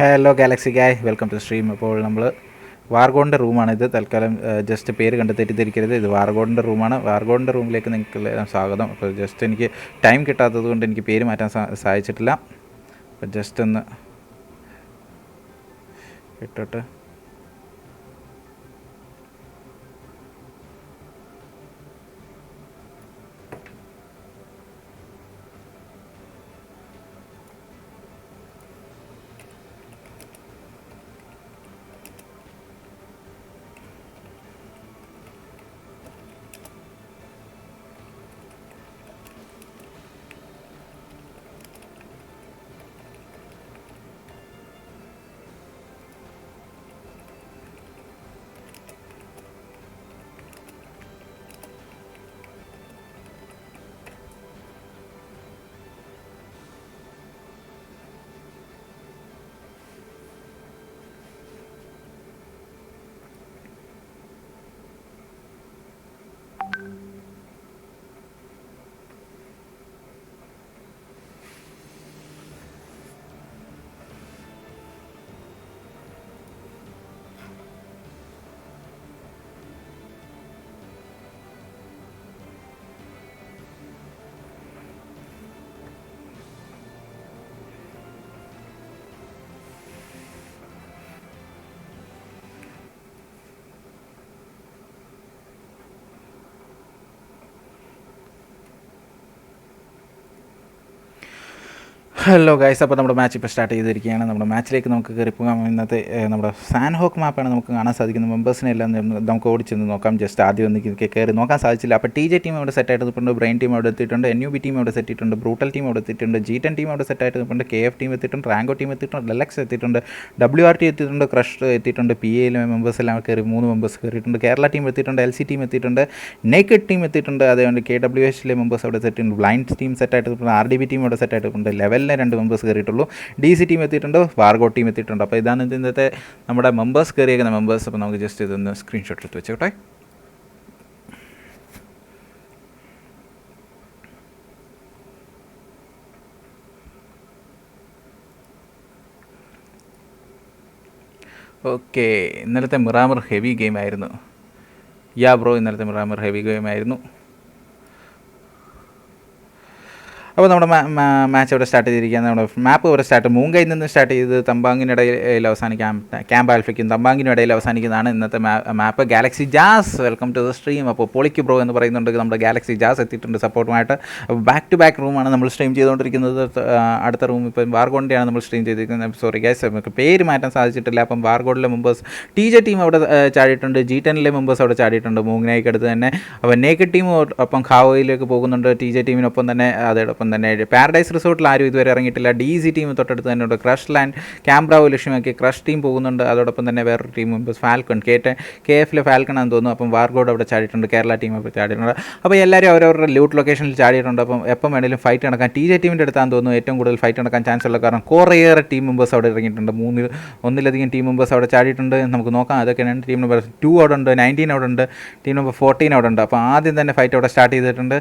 Hello galaxy guys, welcome to stream. അപ്പോൾ നമ്മൾ വാർഗോഡിൻ്റെ റൂമാണിത്. തൽക്കാലം ജസ്റ്റ് പേര് കണ്ട് തെറ്റിദ്ധരിക്കരുത്, ഇത് വാർഗോഡിൻ്റെ റൂമാണ്. വാർഗോഡിൻ്റെ റൂമിലേക്ക് നിങ്ങൾക്ക് സ്വാഗതം. അപ്പോൾ ജസ്റ്റ് എനിക്ക് ടൈം കിട്ടാത്തത് കൊണ്ട് എനിക്ക് പേര് മാറ്റാൻ സാധിച്ചിട്ടില്ല. അപ്പോൾ ജസ്റ്റ് ഒന്ന് ഇട്ടിട്ട് ഹലോ ഗൈസ്, അപ്പോൾ നമ്മുടെ മാച്ച് ഇപ്പോൾ സ്റ്റാർട്ട് ചെയ്തിരിക്കുകയാണ്. നമ്മുടെ മാച്ചിലേക്ക് നമുക്ക് കയറിപ്പോകാം. ഇന്നത്തെ നമ്മുടെ സാൻഹോക്ക് മാപ്പാണ് നമുക്ക് കാണാൻ സാധിക്കുന്നത്. മെമ്പേഴ്സിനെ എല്ലാം നമുക്ക് ഓടിച്ചെന്ന് നോക്കാം. ജസ്റ്റ് ആദ്യം ഒന്ന് കയറി നോക്കാൻ സാധിച്ചില്ല. അപ്പോൾ TJ ടീം ഇവിടെ സെറ്റായിട്ട് നിൽപ്പുണ്ട്, ബ്രെയിൻ ടീം അവിടെ എത്തിയിട്ടുണ്ട്, NUB ടീം അവിടെ സെറ്റ് ചെയ്തിട്ടുണ്ട്, ബ്രൂട്ടൽ ടീം അവിടെ എത്തിയിട്ടുണ്ട്, G10 ടീം അവിടെ സെറ്റായിട്ട് നിൽപ്പുണ്ട്, KF ടീം എത്തിയിട്ടുണ്ട്, റാങ്കോ ടീം എത്തിയിട്ടുണ്ട്, LX എത്തിയിട്ടുണ്ട്, WRT എത്തിയിട്ടുണ്ട്, ക്രഷ് എത്തിയിട്ടുണ്ട്, PAയിലെ മെമ്പേഴ്സ് എല്ലാം കയറി 3 മെമ്പേഴ്സ് കയറിയിട്ടുണ്ട്, കേരള ടീം എത്തിയിട്ടുണ്ട്, LC ടീം എത്തിയിട്ടുണ്ട്, നേക്കഡ് ടീം എത്തിയിട്ടുണ്ട്, അതേപോലെ KWHലെ മെമ്പേഴ്സ് അവിടെ സെറ്റ് ചെയ്യുന്നുണ്ട്, ബ്ലൈൻഡ് ടീം സെറ്റായിട്ട് നിൽപ്പുണ്ട്, RDB ടീം അവിടെ സെറ്റായിട്ട് നിൽപ്പുണ്ട്, ലെവലിലെ 2 മെമ്പേഴ്സ് കയറിയിട്ടുള്ളൂ, DC ടീം എത്തിയിട്ടുണ്ട്, വാർഗോ ടീം എത്തിയിട്ടുണ്ട്. അപ്പോൾ ഇതാണ് ഇന്നത്തെ നമ്മുടെ മെമ്പേഴ്സ് കയറിയേക്കുന്ന മെമ്പേഴ്സ്. അപ്പോൾ നമുക്ക് ജസ്റ്റ് ഇതൊന്ന് സ്ക്രീൻഷോട്ട് എടുത്ത് വെച്ചോട്ടെ. ഓക്കെ, ഇന്നലത്തെ മിറാമർ ഹെവി ഗെയിം ആയിരുന്നു. ബ്രോ, ഇന്നലത്തെ മിറാമർ ഹെവി ഗെയിം ആയിരുന്നു. അപ്പോൾ നമ്മുടെ മാച്ച് ഇവിടെ സ്റ്റാർട്ട് ചെയ്തിരിക്കുകയാണ്. നമ്മുടെ മാപ്പ് ഇവിടെ മൂങ്കയിൽ നിന്ന് സ്റ്റാർട്ട് ചെയ്ത് തമ്പാങ്ങിനിടയിൽ അവസാനിക്കാം. ക്യാമ്പ് ആൽഫയ്ക്കും തമ്പാങ്ങിനും ഇടയിൽ അവസാനിക്കുന്നതാണ് ഇന്നത്തെ map. Galaxy guys, welcome to the stream. അപ്പോൾ പൊളിക്ക് ബ്രോ എന്ന് പറയുന്നുണ്ട്. നമ്മുടെ ഗാലക്സി ജാസ് എത്തിയിട്ടുണ്ട് സപ്പോർട്ടുമായിട്ട്. അപ്പോൾ ബാക്ക് ടു ബാക്ക് റൂമാണ് നമ്മൾ സ്ട്രീം ചെയ്തുകൊണ്ടിരിക്കുന്നത്. അടുത്ത റൂം ഇപ്പം വാർഗോഡിൻ്റെയാണ് നമ്മൾ സ്ട്രീം ചെയ്തിരിക്കുന്നത്. സോറി ഗൈസ്, നമുക്ക് പേര് മാറ്റാൻ സാധിച്ചിട്ടില്ല. അപ്പം വാർഗോഡിലെ മെമ്പേഴ്സ് TJ ടീം അവിടെ ചാടിയിട്ടുണ്ട്, G10ലെ മെമ്പേഴ്സ് അവിടെ ചാടിയിട്ടുണ്ട് മൂങ്ങിനായിക്ക് അടുത്ത് തന്നെ. അപ്പോൾ നേക്കഡ് ടീം ഒപ്പം ഖാവോയിലേക്ക് പോകുന്നുണ്ട്, TJ ടീമിനൊപ്പം തന്നെ. അതോടൊപ്പം തന്നെ പാരഡൈസ് റിസോർട്ടിൽ ആരും ഇതുവരെ ഇറങ്ങിയിട്ടില്ല. DC ടീം തൊട്ടടുത്ത് തന്നെ ഉണ്ട്. ക്രഷ് ലാൻഡ് ക്യാമ്പ്രാവ് ലക്ഷ്യമാക്കി ക്രഷ് ടീം പോകുന്നുണ്ട്. അതോടൊപ്പം തന്നെ വേറൊരു ടീം ഫാൽക്കൺ KFലെ ഫാൽക്കൺ ആണെന്ന് തോന്നുന്നു. അപ്പം വാർഗോഡ് അവിടെ ചാടിയിട്ടുണ്ട്, കേരള ടീം അവിടെ ചാടിയിട്ടുണ്ട്. അപ്പോൾ എല്ലാവരും അവരവരുടെ ലൂട്ട് ലൊക്കേഷനിൽ ചാടിയിട്ടുണ്ട്. അപ്പം എപ്പം വേണമെങ്കിലും ഫൈറ്റ് നടക്കാൻ TJ ടീമിൻ്റെ അടുത്താന്ന് തോന്നുന്നു ഏറ്റവും കൂടുതൽ ഫൈറ്റ് നടക്കാൻ ചാൻസ് ഉള്ള. കാരണം കുറേയേറെ ടീം മെമ്പേഴ്സ് അവിടെ ഇറങ്ങിയിട്ടുണ്ട്. ഒന്നിലധികം ടീം മെമ്പേഴ്സ് അവിടെ ചാടിയിട്ടുണ്ട്. നമുക്ക് നോക്കാം അതൊക്കെയാണ്. ടീം നമ്പർ 2 അവിടെ ഉണ്ട്, 19 അവിടെ ഉണ്ട്, ടീം നമ്പർ 14 അവിടെ ഉണ്ട്. അപ്പോൾ ആദ്യം തന്നെ ഫൈറ്റ് അവിടെ സ്റ്റാർട്ട് ചെയ്തിട്ടുണ്ട്.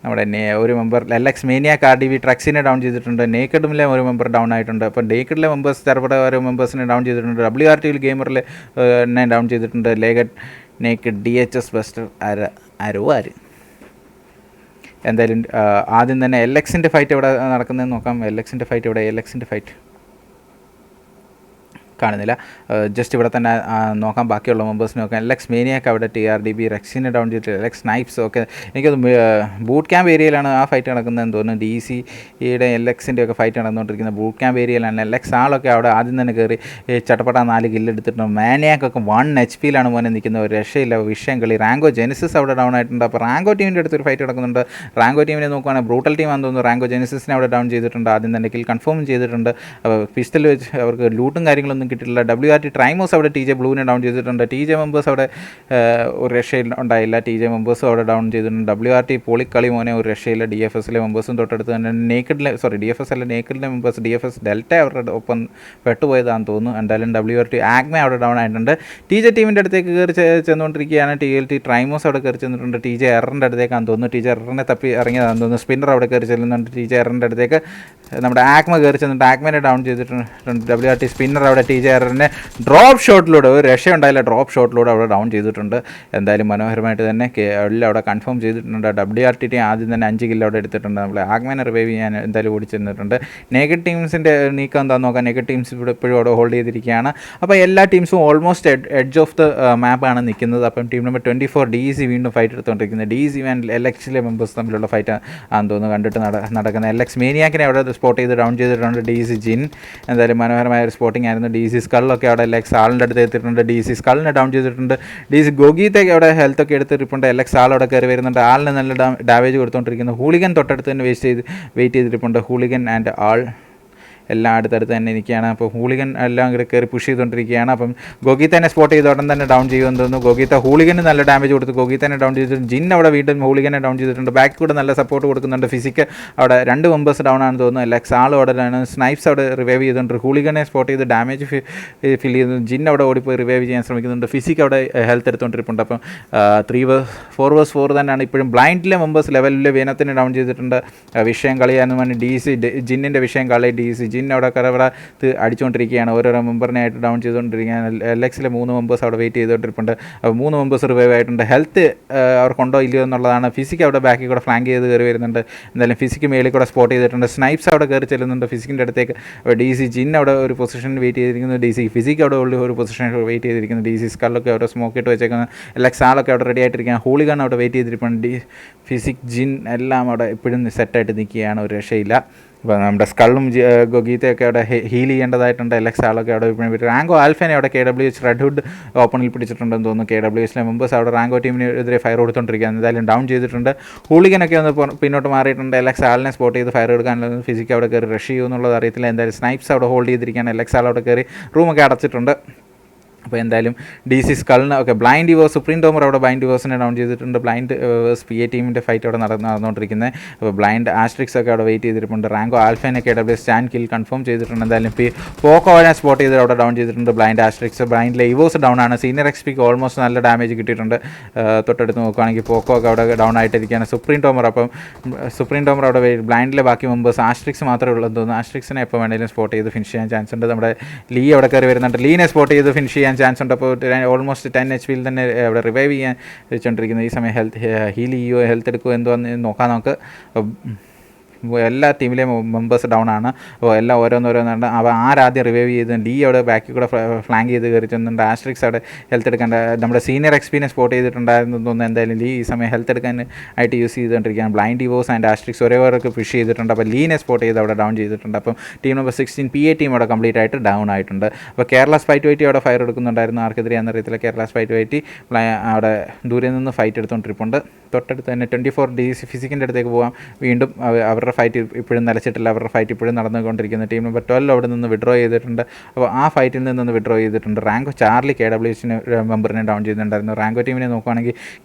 നമ്മുടെ ഒരു മെമ്പർ LX മേനിയ RDV ട്രക്സിനെ ഡൗൺ ചെയ്തിട്ടുണ്ട്. നേക്കഡിലെ ഒരു മെമ്പർ ഡൗൺ ആയിട്ടുണ്ട്. അപ്പോൾ നേക്കഡിലെ മെമ്പേഴ്സ് ചെറുപട ഓരോ മെമ്പേഴ്സിനെ ഡൗൺ ചെയ്തിട്ടുണ്ട്. WRTയിൽ ഗെയിമറിൽ എന്നെ ഡൗൺ ചെയ്തിട്ടുണ്ട്. ലേഗഡ് നേക്കഡ് DHS ബസ്റ്റർ ആര് എന്തായാലും ആദ്യം തന്നെ LXൻ്റെ ഫൈറ്റ് എവിടെ നടക്കുന്നതെന്ന് നോക്കാം. LXൻ്റെ ഫൈറ്റ് കാണുന്നില്ല. ജസ്റ്റ് ഇവിടെ തന്നെ നോക്കാം, ബാക്കിയുള്ള മെമ്പേഴ്സിനെ നോക്കാം. LX മേനിയാക്ക് അവിടെ TRDB റെക്സിനെ ഡൗൺ ചെയ്തിട്ട് LX സ്നൈപ്സ് ഒക്കെ എനിക്കത് ബൂട്ട് ക്യാമ്പ് ഏരിയയിലാണ് ആ ഫൈറ്റ് നടക്കുന്നതെന്ന് തോന്നുന്നു. DCയുടെ LXൻ്റെ ഒക്കെ ഫൈറ്റ് നടന്നുകൊണ്ടിരിക്കുന്നത് ബൂട്ട് ക്യാമ്പ് ഏരിയയിലാണ്. LX ആളൊക്കെ അവിടെ ആദ്യം തന്നെ കയറി ചട്ടപ്പട്ട 4 കില്ലെടുത്തിട്ടുണ്ട്. മാനിയാക്കൊക്കെ 1 HP മോനെ നിൽക്കുന്ന ഒരു രക്ഷയില്ല, വിഷയം കളി. റാങ്കോ ജെനിസിസ് അവിടെ ഡൗൺ ആയിട്ടുണ്ട്. അപ്പോൾ റാങ്കോ ടീമിൻ്റെ അടുത്തൊരു ഫൈറ്റ് നടക്കുന്നുണ്ട്. റാങ്കോ ടീമിനെ നോക്കുകയാണെങ്കിൽ ബ്രൂട്ടൽ ടീമാണെന്ന് തോന്നുന്നു. റാങ്കോ ജെനിസിസിനെ അവിടെ ഡൗൺ ചെയ്തിട്ടുണ്ട്. ആദ്യം തന്നെ കിൽ കൺഫേം ചെയ്തിട്ടുണ്ട്. പിസ്റ്റൽ വെച്ച് അവർക്ക് ലൂട്ടും കാര്യങ്ങളൊന്നും കിട്ടിയിട്ടില്ല. WRT ട്രൈമോസ് അവിടെ TJ ബ്ലൂവിനെ ഡൗൺ ചെയ്തിട്ടുണ്ട്. TJ മെമ്പേഴ്സ് അവിടെ ഒരു രക്ഷയിൽ ഉണ്ടായില്ല. TJ മെമ്പേഴ്സും അവിടെ ഡൗൺ ചെയ്തിട്ടുണ്ട്. WRT പൊളിക്കളി മോനെ ഒരു രക്ഷയില്ല. DFSലെ മെമ്പേഴ്സും തൊട്ടടുത്ത് തന്നെ നേക്കഡിലെ മെമ്പേഴ്സ് DFS ഡെൽറ്റ അവരുടെ ഒപ്പം പെട്ടുപോയതാണെന്ന് തോന്നുന്നു. എന്തായാലും WRT ആഗ്മ അവിടെ ഡൗൺ ആയിട്ടുണ്ട്. TJ ടീമിൻ്റെ അടുത്തേക്ക് കയറി ചെന്നുകൊണ്ടിരിക്കുകയാണ്. TLT ട്രൈമോസ് അവിടെ കയറി ചെന്നിട്ടുണ്ട്. TJ എററിൻ്റെ അടുത്തേക്കാണെന്ന് തോന്നുന്നു. TJ എററിനെ തപ്പി ഇറങ്ങിയതാണെന്ന് തോന്നുന്നു. സ്പിന്നർ അവിടെ കയറി ചെല്ലുന്നുണ്ട്. TJ എററിൻ്റെ അടുത്തേക്ക് നമ്മുടെ ആഗ്മ കയറി ചെന്നിട്ട് ആഗ്മനെ ഡൗൺ ചെയ്തിട്ടുണ്ട്. WRT സ്പിന്നർ അവിടെ TJ എററിനെ ഡ്രോപ്പ് ഷോട്ടിലൂടെ ഒരു രക്ഷയുണ്ടായില്ല, ഡ്രോപ്പ് ഷോട്ടിലൂടെ അവിടെ ഡൗൺ ചെയ്തിട്ടുണ്ട്. എന്തായാലും മനോഹരമായിട്ട് തന്നെ എല്ലാം അവിടെ കൺഫേം ചെയ്തിട്ടുണ്ട്. WRT ആദ്യം തന്നെ 5 കില്ല് അവിടെ എടുത്തിട്ടുണ്ട്. നമ്മൾ ആഗ്മനെ റിവൈവ് ചെയ്യാൻ എന്തായാലും ഓടി ചെന്നിട്ടുണ്ട്. നെഗറ്റീവ് ടീംസിൻ്റെ നീക്കം എന്താണെന്ന് നോക്കാം. നെഗറ്റീവ് ടീംസ് ഇവിടെ ഇപ്പോഴും അവിടെ ഹോൾഡ് ചെയ്തിരിക്കുകയാണ്. അപ്പോൾ എല്ലാ ടീംസും ഓൾമോസ്റ്റ് എഡ്ജ് ഓഫ് ദ മാപ്പാണ് നിൽക്കുന്നത്. അപ്പം ടീം നമ്പർ 24 DEC വീണ്ടും ഫൈറ്റ് എടുത്തുകൊണ്ടിരിക്കുന്നത്. DEC ആൻഡ് LXലെ മെമ്പേഴ്സ് തമ്മിലുള്ള ഫൈറ്റ് ആണെന്ന് തോന്നുന്നു കണ്ടിട്ട് നടക്കുന്നത്. LX മേനിയാക്കിനെ അവിടെ സ്പോട്ട് ചെയ്ത് ഡൗൺ ചെയ്തിട്ടുണ്ട്. DEC ജിൻ എന്തായാലും മനോഹരമായ ഒരു സ്പോട്ടിംഗ് ആയിരുന്നു. DEC സ്കളൊക്കെ അവിടെ LX ആളിൻ്റെ അടുത്ത് എത്തിയിട്ടുണ്ട്. DEC സ്കളിനെ ഡൗൺ ചെയ്തിട്ടുണ്ട്. DEC ഗോഗീത്തേക്ക് അവിടെ ഹെൽത്തൊക്കെ എടുത്തിട്ടുണ്ട്. LX ആളവിടെ കയറി വരുന്നുണ്ട്. ആളിന് നല്ല ഡാമേജ് കൊടുത്തുകൊണ്ടിരിക്കുന്നു. ഹൂളിഗൻ തൊട്ടടുത്ത് തന്നെ വെയിറ്റ് ചെയ്തിട്ടുണ്ട്. ഹൂളിഗൻ ആൻഡ് ആൾ എല്ലാം അടുത്തടുത്ത് തന്നെ നിൽക്കുകയാണ്. അപ്പോൾ ഹൂളിഗൻ എല്ലാം കൂടെ കയറി പുഷ് ചെയ്തുകൊണ്ടിരിക്കുകയാണ്. അപ്പം ഗോഗീത്തനെ സ്പോട്ട് ചെയ്ത് ഉടൻ തന്നെ ഡൗൺ ചെയ്യുമെന്ന് തോന്നുന്നു. ഗോഗീത്ത ഹൂളിഗന് നല്ല ഡാമേജ് കൊടുത്ത് ഗോഗീത്തനെ ഡൗൺ ചെയ്തിട്ടുണ്ട്. ജിൻ അവിടെ വീണ്ടും ഹൂളിഗനെ ഡൗൺ ചെയ്തിട്ടുണ്ട്. ബാക്ക് കൂടെ നല്ല സപ്പോർട്ട് കൊടുക്കുന്നുണ്ട്. ഫിസിക്ക് അവിടെ 2 മെമ്പേഴ്സ് ഡൗൺ ആണെന്ന് തോന്നുന്നു. LX ആളും അവിടെ സ്നൈപ്സ് അവിടെ റിവൈവ് ചെയ്തിട്ടുണ്ട്. ഹൂളിഗനെ സ്പോട്ട് ചെയ്ത് ഡാമേജ് ഫിൽ ചെയ്തു. ജിൻ അവിടെ ഓടിപ്പോയി റിവൈവ് ചെയ്യാൻ ശ്രമിക്കുന്നുണ്ട്. ഫിസിക്ക് അവിടെ ഹെൽത്ത് എടുത്തുകൊണ്ടിരിപ്പുണ്ട്. അപ്പം 4 തന്നെയാണ് ഇപ്പോഴും. ബ്ലൈൻഡിലെ മെമ്പേഴ്സ് ലെവലിൽ വീനത്തിന് ഡൗൺ ചെയ്തിട്ടുണ്ട്. വിഷയം കളിയാന്ന് പറഞ്ഞ് DC ജിന്നിൻ്റെ വിഷയം കളി. DC ജിൻ അവിടെ കറവറ അടിച്ചുകൊണ്ടിരിക്കുകയാണ്. ഓരോരോ മെമ്പറിനായിട്ട് ഡൗൺ ചെയ്തുകൊണ്ടിരിക്കുകയാണ്. LXലെ 3 മെമ്പേഴ്സ് അവിടെ വെയിറ്റ് ചെയ്തുകൊണ്ടിരിപ്പുണ്ട്. അപ്പോൾ 3 മെമ്പേഴ്സ് റിവൈവ് ആയിട്ടുണ്ട്. ഹെൽത്ത് അവർക്കുണ്ടോ ഇല്ലയോ എന്നുള്ളതാണ്. ഫിസിക്ക് അവിടെ ബാക്കിൽ കൂടെ ഫ്ലാങ്ക് ചെയ്ത് കയറി വരുന്നുണ്ട്. എന്തായാലും ഫിസിക്ക് മേളിൽ കൂടെ സ്പോട്ട് ചെയ്തിട്ടുണ്ട്. സ്നൈപ്സ് അവിടെ കയറി ചെല്ലുന്നുണ്ട് ഫിസിക്കിൻ്റെ അടുത്തേക്ക്. അപ്പോൾ DC ജിൻ അവിടെ ഒരു പൊസിഷനിൽ വെയിറ്റ് ചെയ്തിരിക്കുന്നു. DC ഫിസിക്ക് അവിടെ ഒരു പൊസിഷനിൽ വെയിറ്റ് ചെയ്തിരിക്കുന്നു. DC സ്കളൊക്കെ അവിടെ സ്മോക്ക് ഇട്ട് വെച്ചേക്കുന്നത്. LX ആളൊക്കെ അവിടെ റെഡി ആയിട്ടിരിക്കുകയാണ്. ഹൂളിഗൺ അവിടെ വെയിറ്റ് ചെയ്തിരിപ്പുണ്ട്. ഫിസിക് ജിൻ എല്ലാം അവിടെ ഇപ്പോഴും സെറ്റായിട്ട് നിൽക്കുകയാണ്, ഒരു രക്ഷയില്ല. അപ്പോൾ നമ്മുടെ സ്കളും ഗോഗീത്തയൊക്കെ അവിടെ ഹീൽ ചെയ്യേണ്ടതായിട്ടുണ്ട്. LX ആളൊക്കെ അവിടെ റാങ്കോ ആൽഫനെ അവിടെ KWH റെഡ് ഹുഡ് ഓപ്പണിൽ പിടിച്ചിട്ടുണ്ടെന്ന് തോന്നുന്നു. KWHലെ മെമ്പേഴ്സ് അവിടെ റാങ്കോ ടീമിനെതിരെ ഫയർ കൊടുത്തുകൊണ്ടിരിക്കുകയാണ്. എന്തായാലും ഡൗൺ ചെയ്തിട്ടുണ്ട്. ഹൂളിഗനൊക്കെ ഒന്ന് പിന്നോട്ട് മാറിയിട്ടുണ്ട്. LX ആളിനെ സ്പോട്ട് ചെയ്ത് ഫയർ കൊടുക്കാനുള്ള ഫിസിക്ക് അവിടെ കയറി റഷ് ചെയ്യുമെന്നുള്ളത് അറിയത്തില്ല. എന്തായാലും സ്നൈപ്സ് അവിടെ ഹോൾഡ് ചെയ്തിരിക്കുകയാണ്. LX ആൾ അവിടെ കയറി റൂമൊക്കെ അടച്ചിട്ടുണ്ട്. അപ്പോൾ എന്തായാലും DC സ്കളിന് ഒക്കെ ബ്ലൈൻഡ് ഡിവോഴ്സ് സുപ്രീം ടോമർ അവിടെ ബ്ലൈൻഡ് ഡിവോഴ്സിനെ ഡൗൺ ചെയ്തിട്ടുണ്ട്. ബ്ലൈൻഡ് PA ടീമിൻ്റെ ഫൈറ്റ് അവിടെ നടന്നുകൊണ്ടിരിക്കുന്നത്. അപ്പോൾ ബ്ലൈൻഡ് ആസ്ട്രിക്സ് ഒക്കെ അവിടെ വെയിറ്റ് ചെയ്തിട്ടുണ്ട്. റാങ്കോ ആൽഫേനെ KWH സ്റ്റാൻഡ് കിൽ കൺഫേം ചെയ്തിട്ടുണ്ട്. എന്തായാലും പോക്കോനെ സ്പോട്ട് ചെയ്ത് അവിടെ ഡൗൺ ചെയ്തിട്ടുണ്ട്. ബ്ലൈൻഡ് ആസ്ട്രിക്സ് ബ്ലൈൻഡിലെ ഇവോസ് ഡൗൺ ആണ്. സീനിയർ XPക്ക് ഓൾമോസ്റ്റ് നല്ല ഡാമേജ് കിട്ടിയിട്ടുണ്ട്. തൊട്ടടുത്ത് നോക്കുകയാണെങ്കിൽ പോക്കോ ഒക്കെ അവിടെ ഡൗൺ ആയിട്ടിരിക്കുകയാണ്. സുപ്രീം ടോമർ അവിടെ ബ്ലൈൻഡിലെ ബാക്കി മെമ്പേഴ്സ് ആസ്ട്രിക്സ് മാത്രമേ ഉള്ളൂ തോന്നുന്നു. ആസ്ട്രിക്സിനെ എപ്പോൾ വേണമെങ്കിലും സ്പോട്ട് ചെയ്ത് ഫിനിഷ് ചെയ്യാൻ ചാൻസ് ഉണ്ട്. നമ്മുടെ ലീ അവിടെ കയറി വരുന്നുണ്ട്. ലീനെ സ്പോട്ട് ചെയ്ത് ഫിനിഷ് ചെയ്യാൻ ചാൻസ് ഉണ്ട്. അപ്പോൾ ഓൾമോസ്റ്റ് 10 HP തന്നെ അവിടെ റിവൈവ് ചെയ്യാൻ വെച്ചുകൊണ്ടിരിക്കുന്നത്. ഈ സമയം ഹീൽ ചെയ്യുമോ ഹെൽത്ത് എടുക്കുമോ എന്തോ നോക്കാം നമുക്ക്. എല്ലാ ടീമിലെയും മെമ്പേഴ്സ് ഡൗൺ ആണ്. അപ്പോൾ എല്ലാം ഓരോന്നോരോന്നുണ്ട്. അപ്പോൾ ആദ്യം റിവൈവ് ചെയ്ത് ഡി അവിടെ ബാക്കിൽ കൂടെ ഫ്ലാങ്ക് ചെയ്ത് കയറി ചെന്നുണ്ട്. ആസ്ട്രിക്സ് അവിടെ ഹെൽത്ത് എടുക്കേണ്ട നമ്മുടെ സീനിയർ XPനെ സ്പോട്ട് ചെയ്തിട്ടുണ്ടായിരുന്നു തോന്നുന്നു. എന്തായാലും ലീ ഈ സമയം ഹെൽത്ത് എടുക്കാൻ ആയിട്ട് യൂസ് ചെയ്തുകൊണ്ടിരിക്കുകയാണ്. ബ്ലൈൻഡ് ഡിവോഴ്സ് ആൻഡ് ആസ്ട്രിക്സ് ഒരേവർക്ക് പുഷ് ചെയ്തിട്ടുണ്ട്. അപ്പോൾ ലീനെ സ്പോട്ട് ചെയ്ത് അവിടെ ഡൗൺ ചെയ്തിട്ടുണ്ട്. അപ്പം ടീം നമ്പർ 16 PA ടീം അവിടെ കംപ്ലീറ്റ് ആയിട്ട് ഡൗൺ ആയിട്ടുണ്ട്. അപ്പോൾ കേരള സ്പൈറ്റ് വൈറ്റി അവിടെ ഫയർ എടുക്കുന്നുണ്ടായിരുന്നു. ആർക്കെതിരെയാണെന്ന് അറിയത്തില്ല. കേരള സ്പൈറ്റ് വൈറ്റി അവിടെ ദൂരെ നിന്ന് ഫൈറ്റ് എടുത്തുകൊണ്ടിരിപ്പുണ്ട്. തൊട്ടടുത്ത് തന്നെ 24 DC ഫിസിക്കിൻ്റെ അടുത്തേക്ക് പോകാം. വീണ്ടും അവരുടെ ഫൈറ്റ് ഇപ്പോഴും നിലച്ചിട്ടില്ല. അവരുടെ ഫൈറ്റ് ഇപ്പോഴും നടന്നുകൊണ്ടിരിക്കുന്നു. ടീം നമ്പർ 12 അവിടെ നിന്ന് വിഡ്രോ ചെയ്തിട്ടുണ്ട്. അപ്പോൾ ആ ഫൈറ്റിൽ നിന്ന് വിഡ്രോ ചെയ്തിട്ടുണ്ട്. റാങ്കോ ചാർലി KWHന് മെമ്പറിനെ ഡൗൺ ചെയ്തിട്ടുണ്ടായിരുന്നു. റാങ്കോ ടീമിനെ നോക്കുകയാണെങ്കിൽ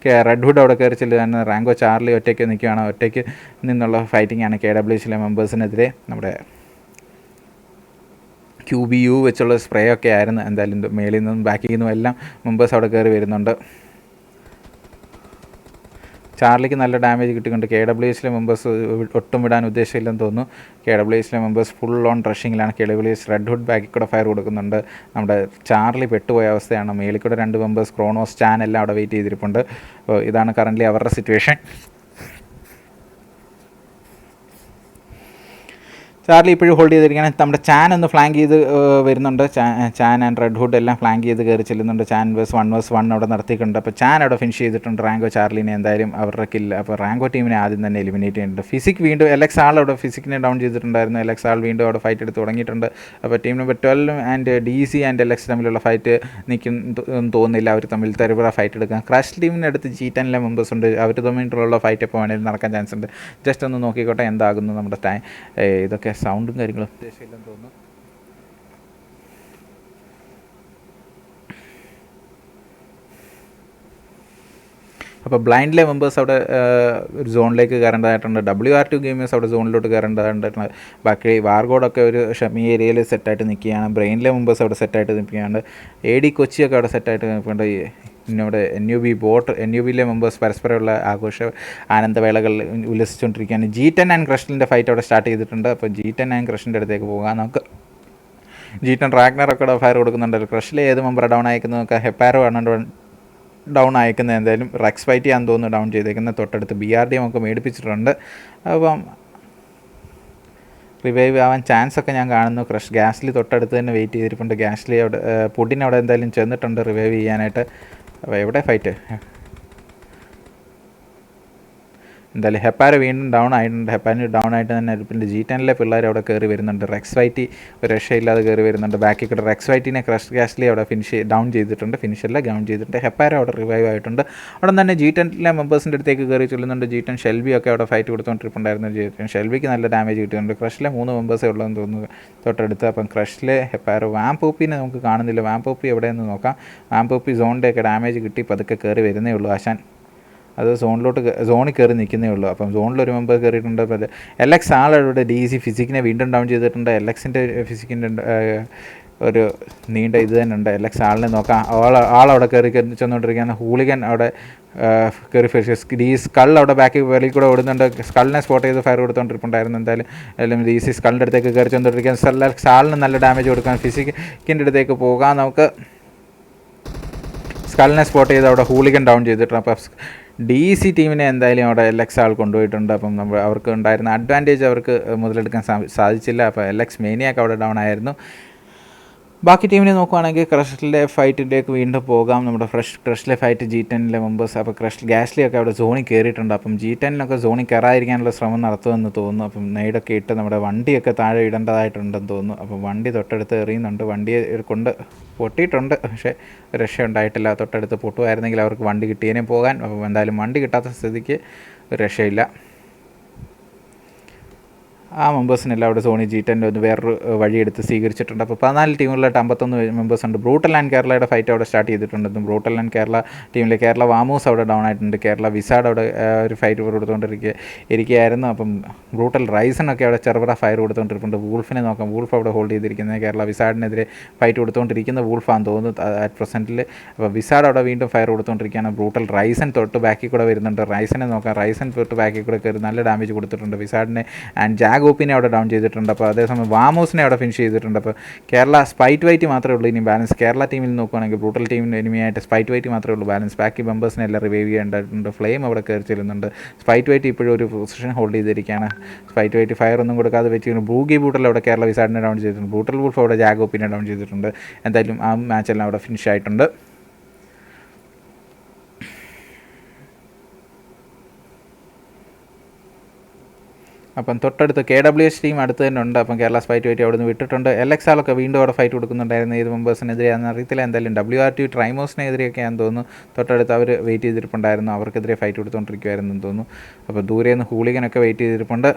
റെഡ് ഹുഡ് അവിടെ കയറി ചെല്ലുകയാണ്. റാങ്കോ ചാർലി ഒറ്റയ്ക്ക് നിൽക്കുകയാണ്. ഒറ്റയ്ക്ക് നിന്നുള്ള ഫൈറ്റിംഗ് ആണ് KWHലെ മെമ്പേഴ്സിനെതിരെ. നമ്മുടെ QBU വെച്ചുള്ള സ്പ്രേ ഒക്കെ ആയിരുന്നു. എന്തായാലും മേളിൽ നിന്നും ബാക്കിൽ നിന്നും എല്ലാം മെമ്പേഴ്സ് അവിടെ കയറി വരുന്നുണ്ട്. ചാർലിക്ക് നല്ല ഡാമേജ് കിട്ടിക്കൊണ്ട് KWSലെ മെമ്പേഴ്സ് ഒട്ടും വിടാൻ ഉദ്ദേശമില്ലെന്ന് തോന്നുന്നു. KWSലെ മെമ്പേഴ്സ് ഫുൾ ഓൺ റഷിങ്ങിലാണ്. KWS റെഡ് ഹുഡ് ബാക്കിൽ കൂടെ ഫയർ കൊടുക്കുന്നുണ്ട്. നമ്മുടെ ചാർലി പെട്ടുപോയ അവസ്ഥയാണ്. മേളിൽ കൂടെ 2 മെമ്പേഴ്സ് ക്രോണോസ് ചാൻ എല്ലാം അവിടെ വെയിറ്റ് ചെയ്തിരിപ്പുണ്ട്. അപ്പോൾ ഇതാണ് കറൻ്റ്ലി അവരുടെ സിറ്റുവേഷൻ. ചാർലി ഇപ്പോഴും ഹോൾഡ് ചെയ്തിരിക്കുകയാണ്. നമ്മുടെ ചാൻ ഒന്ന് ഫ്ലാങ്ക് ചെയ്ത് വരുന്നുണ്ട്. ചാൻ ആൻഡ് റെഡ് ഹുഡ് എല്ലാം ഫ്ലാങ്ക് ചെയ്ത് കയറി ചെല്ലുന്നുണ്ട്. ചാൻ വേഴ്സ് 1 അവിടെ നടത്തിയിട്ടുണ്ട്. അപ്പോൾ ചാൻ അവിടെ ഫിനിഷ് ചെയ്തിട്ടുണ്ട്. റാങ്കോ ചാർലിനെ എന്തായാലും അവരുടെ കില്ല. അപ്പോൾ റാങ്കോ ടീമിനെ ആദ്യം തന്നെ എലിമിനേറ്റ് ചെയ്യുന്നുണ്ട്. ഫിസിക് വീണ്ടും LX ആൾ അവിടെ ഫിസിക്കിനെ ഡൗൺ ചെയ്തിട്ടുണ്ടായിരുന്നു. LX ആൾ വീണ്ടും അവിടെ ഫൈറ്റ് എടുത്ത് തുടങ്ങിയിട്ടുണ്ട്. അപ്പോൾ team number 12 and DC and LX തമ്മിലുള്ള ഫൈറ്റ് നിൽക്കും തോന്നുന്നില്ല. അവർ തമ്മിൽ തെരുവുറ ഫൈറ്റ് എടുക്കാം. ക്രാഷ് ടീമിനടുത്ത് G10 മെമ്പേഴ്സ് ഉണ്ട്. അവർ തമ്മിലുള്ള ഫൈറ്റ് എപ്പോൾ വേണമെങ്കിലും നടക്കാൻ ചാൻസ് ഉണ്ട്. ജസ്റ്റ് ഒന്ന് നോക്കിക്കോട്ടെ എന്താകുന്നു നമ്മുടെ ടൈം. ഇതൊക്കെ സൗണ്ടും കാര്യങ്ങളും ഉദ്ദേശമില്ലെന്ന് തോന്നുന്നു. അപ്പോൾ ബ്ലൈൻഡിലെ മെമ്പേഴ്സ് അവിടെ ഒരു സോണിലേക്ക് കയറേണ്ടതായിട്ടുണ്ട്. WR2 ഗെയിമേഴ്സ് അവിടെ സോണിലോട്ട് കയറേണ്ടതായിട്ടുണ്ട്. ബാക്കി വാർഗോഡൊക്കെ ഒരു ഷമി ഏരിയയിൽ സെറ്റായിട്ട് നിൽക്കുകയാണ്. ബ്രെയിനിലെ മെമ്പേഴ്സ് അവിടെ സെറ്റായിട്ട് നിൽക്കുകയാണ്. AD കൊച്ചിയൊക്കെ അവിടെ സെറ്റായിട്ട് നിൽക്കുന്നുണ്ട്. ഇവിടെ NUBയിലെ മെമ്പേഴ്സ് പരസ്പരമുള്ള ആഘോഷ ആനന്ദവേളകൾ ഉല്ലസിച്ചുകൊണ്ടിരിക്കുകയാണ്. G10 ആൻഡ് ക്രഷിൻ്റെ ഫൈറ്റ് അവിടെ സ്റ്റാർട്ട് ചെയ്തിട്ടുണ്ട്. അപ്പോൾ G10 ആൻഡ് ക്രഷിൻ്റെ അടുത്തേക്ക് പോകാം നമുക്ക്. G10 റാഗ്നറൊക്കെ ഫയർ കൊടുക്കുന്നുണ്ട്. ക്രഷിലെ ഏത് മെമ്പർ ഡൗൺ അയക്കുന്നത് നോക്കാം. ഹെപ്പാരോ ആണ് ഡൗൺ അയക്കുന്നത്. എന്തായാലും റെക്സ് ഫൈറ്റ് ചെയ്യാൻ തോന്നുന്നു ഡൗൺ ചെയ്തേക്കുന്നത്. തൊട്ടടുത്ത് BRD ഒക്കെ മേടിപ്പിച്ചിട്ടുണ്ട്. അപ്പം റിവൈവ് ആവാൻ ചാൻസ് ഒക്കെ ഞാൻ കാണുന്നു. ക്രഷ് ഗ്യാസ്ലി തൊട്ടടുത്ത് തന്നെ വെയിറ്റ് ചെയ്തിരിപ്പുണ്ട്. ഗ്യാസ്ലി അവിടെ പുഡിൻ അവിടെ എന്തായാലും ചെന്നിട്ടുണ്ട് റിവൈവ് ചെയ്യാനായിട്ട്. അപ്പോൾ എവിടെ ഫൈറ്റ്? എന്തായാലും ഹെപ്പാര വീണ്ടും ഡൗൺ ആയിട്ടുണ്ട്. ഹെപ്പാര ഡൗൺ ആയിട്ട് തന്നെ പിന്നെ G10 പിള്ളേർ അവിടെ കയറി വരുന്നുണ്ട്. റെക്സ് വൈറ്റി ഒരു രക്ഷയില്ലാതെ കയറി വരുന്നുണ്ട്. ബാക്കിൽ കൂടെ റെക്സ് വൈറ്റിനെ ക്രഷ് ഗ്യാസ്ലി അവിടെ ഡൗൺ ചെയ്തിട്ടുണ്ട്. ഫിനിഷെല്ലാം ഡൗൺ ചെയ്തിട്ടുണ്ട്. ഹെപ്പാര അവിടെ റിവൈവ് ആയിട്ടുണ്ട്. അവിടെ തന്നെ G10 മെമ്പേഴ്സിൻ്റെ അടുത്തേക്ക് കയറി ചെല്ലുന്നുണ്ട്. G10 ഷെൽബി ഒക്കെ അവിടെ ഫൈറ്റ് കൊടുത്തുകൊണ്ടിരിപ്പുണ്ടായിരുന്നു. G10 ഷെൽബിക്ക് നല്ല ഡാമേജ് കിട്ടുന്നുണ്ട്. ക്രഷിലെ 3 മെമ്പേഴ്സേ ഉള്ളതെന്ന് തോന്നുന്നു തൊട്ടടുത്ത്. അപ്പം ക്രഷിലെ ഹെപ്പാര വാംപോപ്പിനെ നമുക്ക് കാണുന്നില്ല. വാംപോപ്പി എവിടെയെന്ന് നോക്കാം. വാംപോപ്പി സോണിൻ്റെയൊക്കെ ഡാമേജ് കിട്ടി പതുക്കെ കയറി വരുന്നേ ഉള്ളൂ ആശാൻ. അത് സോണിൽ കയറി നിൽക്കുന്നേ ഉള്ളൂ. അപ്പം സോണിലൊരു മെമ്പർ കയറിയിട്ടുണ്ട്. അപ്പോൾ LX ആളവിടെ DC ഫിസിക്കിനെ വീണ്ടും ഡൗൺ ചെയ്തിട്ടുണ്ട്. LXൻ്റെ ഫിസിക്കിൻ്റെ ഒരു നീണ്ട ഇത് തന്നെ ഉണ്ട്. LX ആളിനെ നോക്കാം. ആളവിടെ കയറി ചെന്നുകൊണ്ടിരിക്കുകയാണ്. ഹൂളിഗൻ അവിടെ കയറി സ്കൾ അവിടെ ബാക്കി വെളിയിൽ കൂടെ ഓടുന്നുണ്ട്. സ്കളിനെ സ്പോട്ട് ചെയ്ത് ഫയർ കൊടുത്തുകൊണ്ടിരിപ്പുണ്ടായിരുന്നു. എന്തായാലും DC സ്കളിൻ്റെ അടുത്തേക്ക് കയറി ചെന്നുകൊണ്ടിരിക്കുകയാണ്. LX ആളിന് നല്ല ഡാമേജ് കൊടുക്കാൻ ഫിസിക്കിൻ്റെ അടുത്തേക്ക് പോകാം നമുക്ക്. സ്കളിനെ സ്പോട്ട് ചെയ്ത് അവിടെ ഹൂളിഗൻ ഡൗൺ ചെയ്തിട്ടുണ്ട്. അപ്പോൾ DC ടീമിനെ എന്തായാലും അവിടെ LX ആൾ കൊണ്ടുപോയിട്ടുണ്ട്. അപ്പം അവർക്ക് ഉണ്ടായിരുന്ന അഡ്വാൻറ്റേജ് അവർക്ക് മുതലെടുക്കാൻ സാധിച്ചില്ല. അപ്പോൾ LX മേനിയാക്ക് അവിടെ ഡൗൺ ആയിരുന്നു. ബാക്കി ടീമിനെ നോക്കുവാണെങ്കിൽ ക്രഷിലെ ഫൈറ്റിലേക്ക് വീണ്ടും പോകാം. നമ്മുടെ ക്രഷിലെ ഫൈറ്റ് G10 മെമ്പേഴ്സ്. അപ്പോൾ ഗ്യാസ്ലിയൊക്കെ അവിടെ സോണിൽ കയറിയിട്ടുണ്ട്. അപ്പം G10 സോണിൽ കയറാതിരിക്കാനുള്ള ശ്രമം നടത്തുമെന്ന് തോന്നുന്നു. അപ്പം നെയ്ഡൊക്കെ ഇട്ട് നമ്മുടെ വണ്ടിയൊക്കെ താഴെ ഇടേണ്ടതായിട്ടുണ്ടെന്ന് തോന്നുന്നു. അപ്പം വണ്ടി തൊട്ടടുത്ത് എറിയുന്നുണ്ട്. വണ്ടിയെ കൊണ്ട് പൊട്ടിയിട്ടുണ്ട്. പക്ഷേ രക്ഷയുണ്ടായിട്ടില്ല. തൊട്ടടുത്ത് പൊട്ടുമായിരുന്നെങ്കിൽ അവർക്ക് വണ്ടി കിട്ടിയേനെ പോകാൻ. അപ്പം എന്തായാലും വണ്ടി കിട്ടാത്ത സ്ഥിതിക്ക് രക്ഷയില്ല. ആ മെമ്പേഴ്സിനെല്ലാം അവിടെ സോണി G10 ഒന്ന് വേറൊരു വഴിയെടുത്ത് സ്വീകരിച്ചിട്ടുണ്ട്. അപ്പോൾ 14 ടീമുകളിലായിട്ട് 51 മെമ്പേഴ്സ് ഉണ്ട്. ബ്രൂട്ടൽ ആൻഡ് കേരളയുടെ ഫൈറ്റ് അവിടെ സ്റ്റാർട്ട് ചെയ്തിട്ടുണ്ട്. ബ്രൂട്ടൽ ആൻഡ് കേരള ടീമിലെ കേരള വാമൂസ് അവിടെ ഡൗൺ ആയിട്ടുണ്ട്. കേരള വിസാഡ് അവിടെ ഒരു ഫൈറ്റ് കൊടുത്തുകൊണ്ടിരിക്കുകയായിരുന്നു. അപ്പം ബ്രൂട്ടൽ റൈസനൊക്കെ അവിടെ ചെറുപറ ഫയർ കൊടുത്തുകൊണ്ടിരിക്കുന്നുണ്ട്. വൂൾഫിനെ നോക്കാം. വൂൾഫ് അവിടെ ഹോൾഡ് ചെയ്തിരിക്കുന്നത് കേരള വിസാഡിനെതിരെ ഫൈറ്റ് കൊടുത്തുകൊണ്ടിരിക്കുന്ന വൂൾഫാന്ന് തോന്നുന്നു അറ്റ് പ്രസൻറ്റിൽ. അപ്പോൾ വിസാഡ് അവിടെ വീണ്ടും ഫയർ കൊടുത്തുകൊണ്ടിരിക്കുകയാണ്. ബ്രൂട്ടൽ റൈസൻ തൊട്ട് ബാക്കിൽ കൂടെ വരുന്നുണ്ട്. റൈസനെ നോക്കാം. റൈസൻ തൊട്ട് ബാക്കിൽ കൂടെ കയറി നല്ല ഡാമേജ് കൊടുത്തിട്ടുണ്ട്. വിസാഡിനെ ആൻഡ് ഗോപ്പിനെ അവിടെ ഡൗൺ ചെയ്തിട്ടുണ്ട്. അപ്പോൾ അതേസമയം വാമോസിനെ അവിടെ ഫിനിഷ് ചെയ്തിട്ടുണ്ട്. അപ്പോൾ കേരള സ്പൈറ്റ് വൈറ്റ് മാത്രമേ ഉള്ളൂ ഇനി ബാലൻസ്. കേരള ടീമിൽ നോക്കുകയാണെങ്കിൽ ബ്രൂട്ടൽ ടീമിന് എനിമിയായിട്ട് സ്പൈറ്റ് വൈറ്റ് മാത്രമേ ഉള്ളൂ ബാലൻസ്. ബാക്കി മെമ്പേഴ്സിനെ എല്ലാം റിവൈവ് ചെയ്യേണ്ടതായിട്ടുണ്ട്. ഫ്ലെയിം അവിടെ കയറി ചെല്ലുന്നുണ്ട്. സ്പൈറ്റ് വൈറ്റ് ഇപ്പോഴും ഒരു പൊസിഷൻ ഹോൾഡ് ചെയ്തിരിക്കുകയാണ്. സ്പൈറ്റ് വൈറ്റ് ഫയർ ഒന്നും കൊടുക്കാതെ വെച്ചിരിക്കുന്നു. ബ്രൂഗി ബൂട്ടൽ അവിടെ കേരള വിസാഡിനെ ഡൗൺ ചെയ്തിട്ടുണ്ട്. ബ്രൂട്ടൽ വൂൾഫ് അവിടെ ജാഗോപ്പിനെ ഡൗൺ ചെയ്തിട്ടുണ്ട്. എന്തായാലും ആ മാച്ചെല്ലാം അവിടെ ഫിനിഷ് ആയിട്ടുണ്ട്. അപ്പം തൊട്ടടുത്ത് KWS ടീം അടുത്ത് തന്നെ ഉണ്ട്. അപ്പം കേരള സ്പൈറ്റ് വൈറ്റ് അവിടെ നിന്ന് വിട്ടിട്ടുണ്ട്. LX ആളൊക്കെ വീണ്ടും അവിടെ ഫൈറ്റ് കൊടുക്കുന്നുണ്ടായിരുന്നു. ഏത് മെമ്പേഴ്സിനെതിരെയാണെന്ന് അറിയത്തില്ല. എന്തായാലും WR2 ട്രൈമോസിനെതിരെയൊക്കെയാണെന്ന് തോന്നുന്നു. തൊട്ടടുത്ത് അവർ വെയിറ്റ് ചെയ്തിരിപ്പുണ്ടായിരുന്നു. അവർക്കെതിരെ ഫൈറ്റ് കൊടുത്തുകൊണ്ടിരിക്കുമായിരുന്നു എന്ന് തോന്നുന്നു. അപ്പോൾ ദൂരെ നിന്ന് ഹൂളിഗനൊക്കെ വെയിറ്റ് ചെയ്തിരിപ്പുണ്ട്.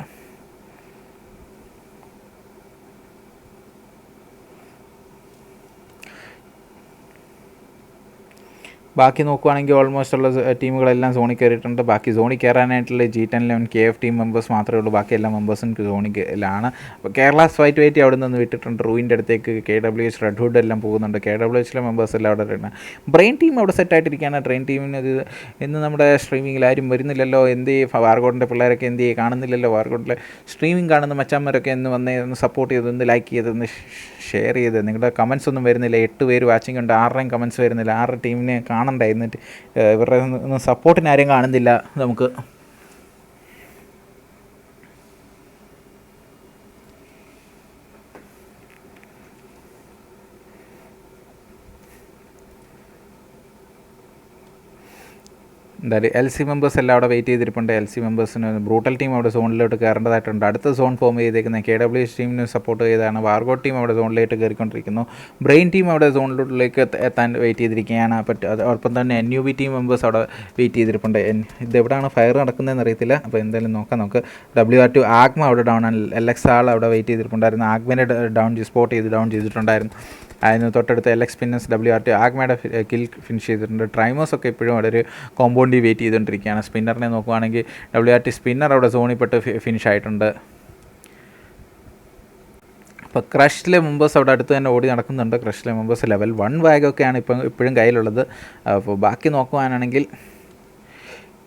ബാക്കി നോക്കുവാണെങ്കിൽ ഓൾമോസ്റ്റ് ഉള്ള ടീമുകളെല്ലാം സോണിൽ കയറിയിട്ടുണ്ട്. ബാക്കി സോണിൽ കയറാനായിട്ടുള്ള G10-11 KF ടീം മെമ്പേഴ്സ് മാത്രമേ ഉള്ളൂ. ബാക്കി എല്ലാ മെമ്പേഴ്സും സോണിലാണ്. അപ്പോൾ കേരള ഫൈറ്റ് അവിടെ നിന്ന് വിട്ടിട്ടുണ്ട്. റൂയിൻ്റെ അടുത്തേക്ക് KWH റെഡ് ഹുഡ് എല്ലാം പോകുന്നുണ്ട്. KWHലെ മെമ്പേഴ്സ് എല്ലാം അവിടെ വരുന്നത്. ബ്രെയിൻ ടീം അവിടെ സെറ്റായിട്ടിരിക്കുകയാണ്. ട്രെയിൻ ടീമിന് ഇത് ഇന്ന് നമ്മുടെ സ്ട്രീമിങ്ങിൽ ആരും വരുന്നില്ലല്ലോ, എന്ത് വാർഗോഡിൻ്റെ പിള്ളേരൊക്കെ എന്ത് കാണുന്നില്ലല്ലോ. വാർഗോഡിലെ സ്ട്രീമിംഗ് കാണുന്ന മച്ചാന്മാരൊക്കെ ഒന്ന് വന്നേ, ഒന്ന് സപ്പോർട്ട് ചെയ്ത്, ഒന്ന് ലൈക്ക് ചെയ്ത്, ഒന്ന് ഷെയർ ചെയ്ത്. നിങ്ങളുടെ കമൻസ് ഒന്നും വരുന്നില്ല. 8 പേര് വാച്ചിങ് ഉണ്ട്, 6 കമൻസ് വരുന്നില്ല. 6 ടീമിനെ കാണണ്ട. എന്നിട്ട് ഇവരുടെ ഒന്നും സപ്പോർട്ടിന് ആരും കാണുന്നില്ല. നമുക്ക് എന്തായാലും LC മെമ്പേഴ്സ് എല്ലാം അവിടെ വെയിറ്റ് ചെയ്തിരിപ്പുണ്ട്. LC മെമ്പേഴ്സിന് ബ്രൂട്ടൽ ടീം അവിടെ സോണിലോട്ട് കയറേണ്ടതായിട്ടുണ്ട്. അടുത്ത സോൺ ഫോം ചെയ്തേക്കുന്ന KWH ടീമിന് സപ്പോർട്ട് ചെയ്താണ്. വാർഗോഡ് ടീം അവിടെ സോണിലേക്ക് കയറിക്കൊണ്ടിരിക്കുന്നു. ബ്രെയിൻ ടീം അവിടെ സോണിലോട്ടിലേക്ക് എത്താൻ വെയിറ്റ് ചെയ്തിരിക്കുകയാണ്. അതോടൊപ്പം തന്നെ NUB ടീം മെമ്പേഴ്സ് അവിടെ വെയിറ്റ് ചെയ്തിരിപ്പുണ്ട്. ഇതെവിടെയാണ് ഫയർ നടക്കുന്നതെന്ന് അറിയത്തില്ല. അപ്പോൾ എന്തായാലും നമുക്ക് WR2 ആഗ്മ അവിടെ ഡൗൺ ആണ്. LX ആൾ അവിടെ വെയിറ്റ് ചെയ്തിട്ടുണ്ടായിരുന്നു. ആഗ്മനെ സ്പോട്ട് ചെയ്ത് ഡൗൺ ചെയ്തിട്ടുണ്ടായിരുന്നു. അതിന് തൊട്ടടുത്ത് LX പിന്നസ് WR2 ആഗ്മയുടെ കിൽ ഫിനിഷ് ചെയ്തിട്ടുണ്ട്. ട്രൈമേഴ്സ് ഒക്കെ ഇപ്പോഴും അവിടെ ഒരു കോമ്പൗണ്ടിൽ വെയിറ്റ് ചെയ്തുകൊണ്ടിരിക്കുകയാണ്. സ്പിന്നറിനെ നോക്കുവാണെങ്കിൽ WR2 സ്പിന്നർ അവിടെ സോണിൽപ്പെട്ട് ഫിനിഷ് ആയിട്ടുണ്ട്. അപ്പോൾ ക്രഷിലെ മെമ്പേഴ്സ് അവിടെ അടുത്ത് തന്നെ ഓടി നടക്കുന്നുണ്ട്. ക്രഷിലെ മെമ്പേഴ്സ് ലെവൽ 1 വാഗൊക്കെയാണ് ഇപ്പോഴും കയ്യിലുള്ളത്. അപ്പോൾ ബാക്കി നോക്കുവാനാണെങ്കിൽ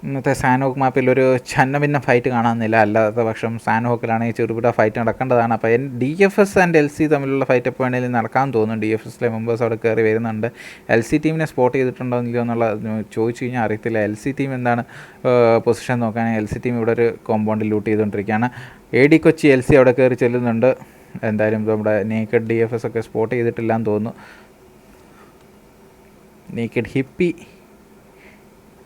ഇന്നത്തെ സാൻഹോക്ക് മാപ്പിൽ ഒരു ഛന്നഭിന്ന ഫൈറ്റ് കാണാമെന്നില്ല. അല്ലാത്ത പക്ഷം സാൻഹോക്കിലാണെങ്കിൽ ചെറുപിട ഫൈറ്റ് നടക്കേണ്ടതാണ്. അപ്പോൾ DFS ആൻഡ് LC തമ്മിലുള്ള ഫൈറ്റ് എപ്പോൾ വേണമെങ്കിലും നടക്കാൻ തോന്നുന്നു. DFSലെ മെമ്പേഴ്സ് അവിടെ കയറി വരുന്നുണ്ട്. LC ടീമിനെ സ്പോട്ട് ചെയ്തിട്ടുണ്ടോ ഇല്ലയോ എന്നുള്ള ചോദിച്ചു കഴിഞ്ഞാൽ അറിയത്തില്ല. LC ടീം എന്താണ് പൊസിഷൻ നോക്കുകയാണെങ്കിൽ LC ടീം ഇവിടെ ഒരു കോമ്പൗണ്ടിൽ ലൂട്ട് ചെയ്തുകൊണ്ടിരിക്കുകയാണ്. AD കൊച്ചി LC അവിടെ കയറി ചെല്ലുന്നുണ്ട്. എന്തായാലും നമ്മുടെ നേക്കഡ് DFS ഒക്കെ സ്പോട്ട് ചെയ്തിട്ടില്ലാന്ന് തോന്നുന്നു. Naked hippie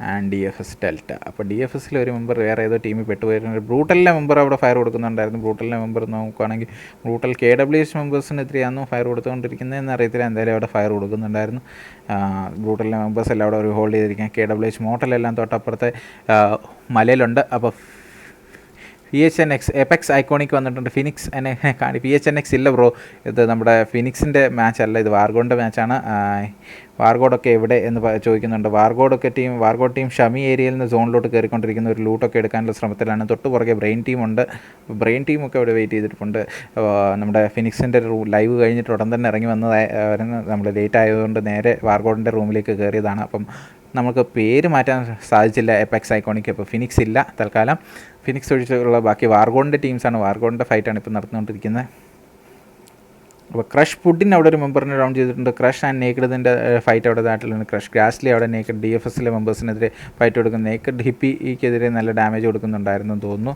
and DFS delta. അപ്പോൾ DFSലെ ഒരു മെമ്പർ വേറെ ഏതോ ടീമിൽ പെട്ടുപോയിട്ടുണ്ട്. ബ്രൂട്ടലിലെ മെമ്പർ അവിടെ ഫയർ കൊടുക്കുന്നുണ്ടായിരുന്നു. ബ്രൂട്ടലിലെ മെമ്പർ നോക്കുകയാണെങ്കിൽ ബ്രൂട്ടൽ KWH മെമ്പേഴ്സിനെതിരെയാണോ ഫയർ കൊടുത്തുകൊണ്ടിരിക്കുന്നതെന്ന് അറിയത്തില്ല. എന്തായാലും അവിടെ ഫയർ കൊടുക്കുന്നുണ്ടായിരുന്നു. ബ്രൂട്ടലിലെ മെമ്പേഴ്സ് എല്ലാം അവിടെ ഒരു ഹോൾഡ് ചെയ്തിരിക്കുക. KWH മോട്ടലെല്ലാം തൊട്ടപ്പുറത്തെ മലയിലുണ്ട്. അപ്പോൾ PHNX എപെക്സ് ഐക്കോണിക് വന്നിട്ടുണ്ട്. ഫിനിക്സ് എന്നെ PHNX ഇല്ല ബ്രോ, ഇത് നമ്മുടെ ഫിനിക്സിൻ്റെ മാച്ച് അല്ല, ഇത് വാർഗോഡിൻ്റെ മാച്ചാണ്. വാർഗോഡൊക്കെ എവിടെ എന്ന് ചോദിക്കുന്നുണ്ട്. വാർഗോഡ് ടീം ഷമി ഏരിയയിൽ നിന്ന് സോണിലോട്ട് കയറിക്കൊണ്ടിരിക്കുന്ന ഒരു ലൂട്ടൊക്കെ എടുക്കാനുള്ള ശ്രമത്തിലാണ്. തൊട്ട് പുറകെ ബ്രെയിൻ ടീമുണ്ട്. ബ്രെയിൻ ടീമൊക്കെ അവിടെ വെയിറ്റ് ചെയ്തിട്ടുണ്ട്. നമ്മുടെ ഫിനിക്സിൻ്റെ ലൈവ് കഴിഞ്ഞിട്ട് ഉടൻ തന്നെ ഇറങ്ങി നമ്മൾ ലേറ്റ് ആയതുകൊണ്ട് നേരെ വാർഗോഡിൻ്റെ റൂമിലേക്ക് കയറിയതാണ്. അപ്പം നമുക്ക് പേര് മാറ്റാൻ സാധിച്ചില്ല എപെക്സ് ഐക്കോണിക്ക്. അപ്പോൾ ഫിനിക്സ് ഇല്ല തൽക്കാലം. ഫിനിക്സ് ഒഴിച്ചുള്ള ബാക്കി വാർഗോഡിൻ്റെ ടീംസാണ്. വാർഗോഡിൻ്റെ ഫൈറ്റാണ് ഇപ്പോൾ നടന്നുകൊണ്ടിരിക്കുന്നത്. അപ്പോൾ ക്രഷ് ഫുഡിന് അവിടെ ഒരു മെമ്പറിനെ ഡൗൺ ചെയ്തിട്ടുണ്ട്. ക്രഷ് ആൻഡ് നേക്കഡിൻ്റെ ഫൈറ്റ് അവിടെ നാട്ടിലുണ്ട്. ക്രഷ് ഗ്രാസ്ലി അവിടെ നേക്കഡ് DFSലെ മെമ്പേഴ്സിനെതിരെ ഫൈറ്റ് കൊടുക്കുന്നു. നേക്കഡ് ഹിപ്പിക്കെതിരെ നല്ല ഡാമേജ് കൊടുക്കുന്നുണ്ടായിരുന്നു തോന്നുന്നു.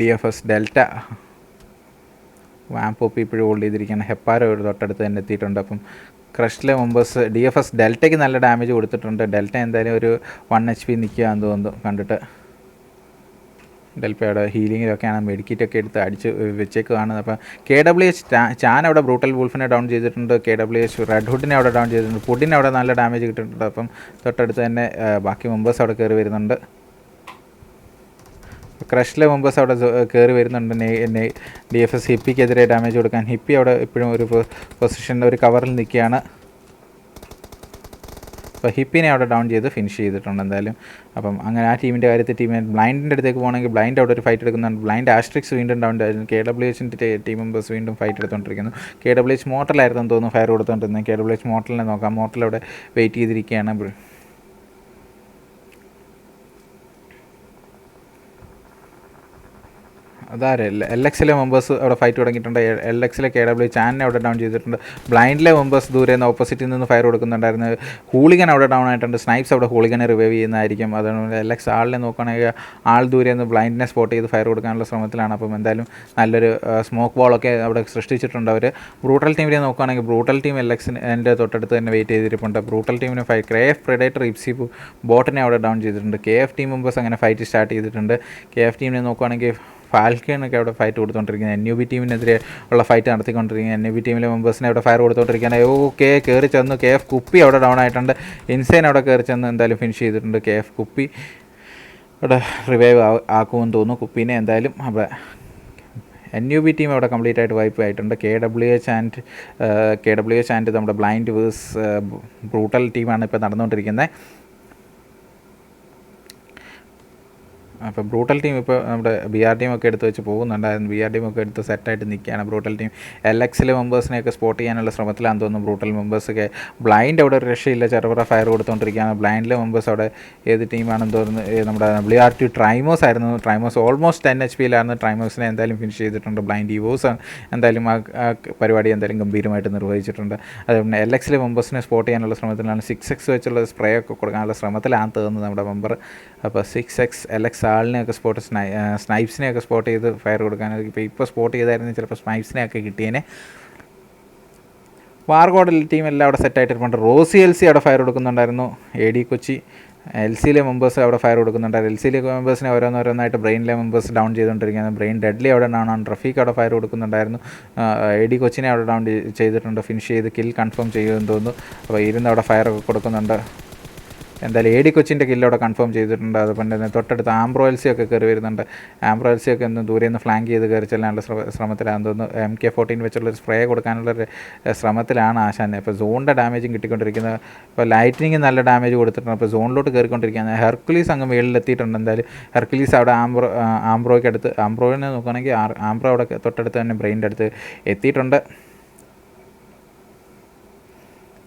DFS ഡെൽറ്റ വാംപോപ്പി ഇപ്പോഴും ഹോൾഡ് ചെയ്തിരിക്കുകയാണ്. ഹെപ്പാരോ തൊട്ടടുത്ത് തന്നെ എത്തിയിട്ടുണ്ട്. അപ്പം ക്രഷിലെ മെമ്പേഴ്സ് DFS ഡെൽറ്റയ്ക്ക് നല്ല ഡാമേജ് കൊടുത്തിട്ടുണ്ട്. ഡെൽറ്റ എന്തായാലും ഒരു 1 HP നിൽക്കുകയാണെന്ന് തോന്നുന്നു കണ്ടിട്ട്. ഡെൽറ്റയുടെ ഹീലിങ്ങിലൊക്കെയാണ് മെഡിക്കിറ്റൊക്കെ എടുത്ത് അടിച്ച് വെച്ചേക്കാണ്. അപ്പോൾ KWH ചാൻ അവിടെ ബ്രൂട്ടൽ വൂൾഫിനെ ഡൗൺ ചെയ്തിട്ടുണ്ട്. KWH റെഡ് ഹുഡിനെ അവിടെ ഡൗൺ ചെയ്തിട്ടുണ്ട്. ഫുഡിനെ അവിടെ നല്ല ഡാമേജ് കിട്ടിയിട്ടുണ്ട്. അപ്പം തൊട്ടടുത്ത് തന്നെ ബാക്കി മെമ്പേഴ്സ് അവിടെ കയറി വരുന്നുണ്ട്. ക്രഷിലെ മെമ്പേഴ്സ് അവിടെ കയറി വരുന്നുണ്ട്. DFS ഹിപ്പിക്കെതിരെ ഡാമേജ് കൊടുക്കാൻ. ഹിപ്പി അവിടെ ഇപ്പോഴും ഒരു പൊസിഷനിൽ ഒരു കവറിൽ നിൽക്കുകയാണ്. അപ്പോൾ ഹിപ്പിനെ അവിടെ ഡൗൺ ചെയ്ത് ഫിനിഷ് ചെയ്തിട്ടുണ്ട് എന്തായാലും. അപ്പം അങ്ങനെ ആ ടീമിൻ്റെ കാര്യത്തിൽ ബ്ലൈൻഡിൻ്റെ അടുത്തേക്ക് പോകണമെങ്കിൽ ബ്ലൈൻഡ് അവിടെ ഒരു ഫൈറ്റ് എടുക്കുന്നുണ്ട്. ബ്ലൈൻഡ് ആസ്ട്രിക്സ് വീണ്ടും ഡൗൺ ആയിരുന്നു. KWHൻ്റെ ടീം മെമ്പേഴ്സ് വീണ്ടും ഫൈറ്റ് എടുത്തുകൊണ്ടിരിക്കുന്നു. KWH മോട്ടലായിരുന്നു തോന്നുന്നു ഫയർ കൊടുത്തുകൊണ്ടിരുന്നത്. KWH മോട്ടലിനെ നോക്കാം. മോട്ടൽ അവിടെ വെയിറ്റ് ചെയ്തിരിക്കുകയാണ്. അതാരെ LXലെ മെമ്പേഴ്സ് അവിടെ ഫൈറ്റ് തുടങ്ങിയിട്ടുണ്ട്. LXലെ KWH ചാനിനെ അവിടെ ഡൗൺ ചെയ്തിട്ടുണ്ട്. ബ്ലൈൻഡിലെ മെമ്പേഴ്സ് ദൂരെ നിന്ന് ഓപ്പോസിറ്റിൽ നിന്ന് ഫയർ കൊടുക്കുന്നുണ്ടായിരുന്നു. ഹൂളിഗൻ അവിടെ ഡൗൺ ആയിട്ടുണ്ട്. സ്നൈപ്സ് അവിടെ ഹൂളിഗനെ റിവൈവ് ചെയ്യുന്നതായിരിക്കും. അതുകൊണ്ട് LX ആളിനെ നോക്കുകയാണെങ്കിൽ ആൾ ദൂരെ നിന്ന് ബ്ലൈൻഡിനെ സ്പോട്ട് ചെയ്ത് ഫയർ കൊടുക്കാനുള്ള ശ്രമത്തിലാണ്. അപ്പം എന്തായാലും നല്ലൊരു സ്മോക്ക് ബോളൊക്കെ അവിടെ സൃഷ്ടിച്ചിട്ടുണ്ട് അവർ. ബ്രൂട്ടൽ ടീമിനെ നോക്കുകയാണെങ്കിൽ ബ്രൂട്ടൽ ടീം LXൻ്റെ തൊട്ടടുത്ത് തന്നെ വെയിറ്റ് ചെയ്തിരിപ്പുണ്ട്. ബ്രൂട്ടൽ ടീമിന് KF പ്രെഡേറ്റർ ഇപ്സി ബോട്ടിനെ അവിടെ ഡൗൺ ചെയ്തിട്ടുണ്ട്. KF ടീം മെമ്പേഴ്സ് അങ്ങനെ ഫൈറ്റ് സ്റ്റാർട്ട് ചെയ്തിട്ടുണ്ട്. KF ടീമിനെ നോക്കുകയാണെങ്കിൽ ഫാൽക്കനൊക്കെ അവിടെ ഫൈറ്റ് കൊടുത്തുകൊണ്ടിരിക്കുന്നത്. NUB ടീമിനെതിരെ ഉള്ള ഫൈറ്റ് നടത്തിക്കൊണ്ടിരിക്കുന്നത്. NUB ടീമിലെ മെമ്പേഴ്സിനെ അവിടെ ഫയർ കൊടുത്തുകൊണ്ടിരിക്കുകയാണ്. കയറി ചെന്നു. KF കുപ്പി അവിടെ ഡൗൺ ആയിട്ടുണ്ട്. ഇൻസൈൻ അവിടെ കയറി ചെന്ന് എന്തായാലും ഫിനിഷ് ചെയ്തിട്ടുണ്ട്. KF കുപ്പി അവിടെ റിവൈവ് ആക്കുമെന്ന് തോന്നുന്നു കുപ്പീനെ. എന്തായാലും അവിടെ NUB ടീം അവിടെ കംപ്ലീറ്റ് ആയിട്ട് വൈപ്പ് ആയിട്ടുണ്ട്. KWH ആൻഡ് നമ്മുടെ ബ്ലൈൻഡ് വേഴ്സ് ബ്രൂട്ടൽ ടീമാണ് ഇപ്പോൾ നടന്നുകൊണ്ടിരിക്കുന്നത്. അപ്പോൾ ബ്രൂട്ടൽ ടീം ഇപ്പോൾ നമ്മുടെ BR ടീമൊക്കെ എടുത്ത് വെച്ച് പോകുന്നുണ്ടായിരുന്നു. BR ടീമൊക്കെ എടുത്ത് സെറ്റായിട്ട് നിൽക്കുകയാണ്. ബ്രൂട്ടൽ ടീം LXലെ മെമ്പേഴ്സിനെയൊക്കെ സ്പോട്ട് ചെയ്യാനുള്ള ശ്രമത്തിലാണെന്ന് തോന്നുന്നു. ബ്രൂട്ടൽ മെമ്പേഴ്സൊക്കെ ബ്ലൈൻഡ് അവിടെ ഒരു രക്ഷയില്ല, ചെറുപറ ഫയർ കൊടുത്തുകൊണ്ടിരിക്കുകയാണ്. ബ്ലൈൻഡിലെ മെമ്പേഴ്സ് അവിടെ ഏത് ടീമാണെന്ന് തോന്നുന്നു, നമ്മുടെ WR2 ട്രൈമോസ് ആയിരുന്നു. ട്രൈമോസ് ഓൾമോസ്റ്റ് 10 HP ട്രൈമോസിനെ എന്തായാലും ഫിനിഷ് ചെയ്തിട്ടുണ്ട്. ബ്ലൈൻഡ് ഇവോസ് എന്തായാലും ആ പരിപാടി എന്തായാലും ഗംഭീരമായിട്ട് നിർവഹിച്ചിട്ടുണ്ട്. അതുകൊണ്ട് LXലെ മെമ്പേഴ്സിനെ സ്പോട്ട് ചെയ്യാനുള്ള ശ്രമത്തിലാണ്. 6x വെച്ചുള്ള സ്പ്രേ ഒക്കെ കൊടുക്കാനുള്ള ശ്രമത്തിലാണ് തോന്നുന്നത് നമ്മുടെ മെമ്പർ. അപ്പോൾ 6x LX ആളിനെയൊക്കെ സ്നൈപ്സിനെയൊക്കെ സ്പോട്ട് ചെയ്ത് ഫയർ കൊടുക്കാനൊക്കെ ഇപ്പോൾ സ്പോട്ട് ചെയ്തായിരുന്നു ചിലപ്പോൾ സ്നൈപ്സിനെയൊക്കെ കിട്ടിയേനെ. വാർഗോഡ് ടീം എല്ലാം അവിടെ സെറ്റായിട്ടിരിപ്പുണ്ട്. റോസി LC അവിടെ ഫയർ കൊടുക്കുന്നുണ്ടായിരുന്നു. AD കൊച്ചി LCയിലെ മെമ്പേഴ്സ് അവിടെ ഫയർ കൊടുക്കുന്നുണ്ടായിരുന്നു. LCയിലെ മെമ്പേഴ്സിനെ ഓരോന്നോരോന്നായിട്ട് ബ്രെയിനിലെ മെമ്പേഴ്സ് ഡൗൺ ചെയ്തുകൊണ്ടിരിക്കുന്നത്. ബ്രെയിൻ ഡെഡ്ലി അവിടെ ഡൗൺ ആണ്. റഫീഖ് അവിടെ ഫയർ കൊടുക്കുന്നുണ്ടായിരുന്നു. AD കൊച്ചിനെ അവിടെ ഡൗൺ ചെയ്തിട്ടുണ്ട്. ഫിനിഷ് ചെയ്ത് കിൽ കൺഫേം ചെയ്യുമെന്ന് തോന്നുന്നു. അപ്പോൾ ഇരുന്ന് അവിടെ ഫയർ ഒക്കെ കൊടുക്കുന്നുണ്ട്. എന്തായാലും AD കൊച്ചിൻ്റെ കില്ല് അവിടെ കൺഫേം ചെയ്തിട്ടുണ്ട്. അതുപോലെ തന്നെ തൊട്ടടുത്ത് ആംബ്രോ LC ഒക്കെ കയറി വരുന്നുണ്ട്. ആംബ്രോ LC ഒക്കെ ഒന്ന് ദൂരെ നിന്ന് ഫ്ലാങ്ക് ചെയ്ത് കയറി ചെല്ലാനുള്ള ശ്രമത്തിലാണെന്ന് തോന്നുന്നു. MK14 വെച്ചുള്ളൊരു സ്പ്രേ കൊടുക്കാനുള്ളൊരു ശ്രമത്തിലാണ് ആശാൻ. ഇപ്പോൾ സോണിൻ്റെ ഡാമേജും കിട്ടിക്കൊണ്ടിരിക്കുന്നത്. ഇപ്പോൾ ലൈറ്റ്നിങ് നല്ല ഡാമേജ് കൊടുത്തിട്ടുണ്ട്. അപ്പോൾ സോണിലോട്ട് കയറിക്കൊണ്ടിരിക്കുകയാണ്. ഹെർക്കുലീസ് അങ്ങ് മേളിലെത്തിയിട്ടുണ്ട്. എന്തായാലും ഹെർക്കുലീസ് അവിടെ ആംബ്രോയ്ക്ക് അടുത്ത്, ആംബ്രോയിനെ നോക്കുകയാണെങ്കിൽ ആംബ്രോ അവിടെ തൊട്ടടുത്ത് തന്നെ ബ്രെയിൻ്റെ അടുത്ത് എത്തിയിട്ടുണ്ട്.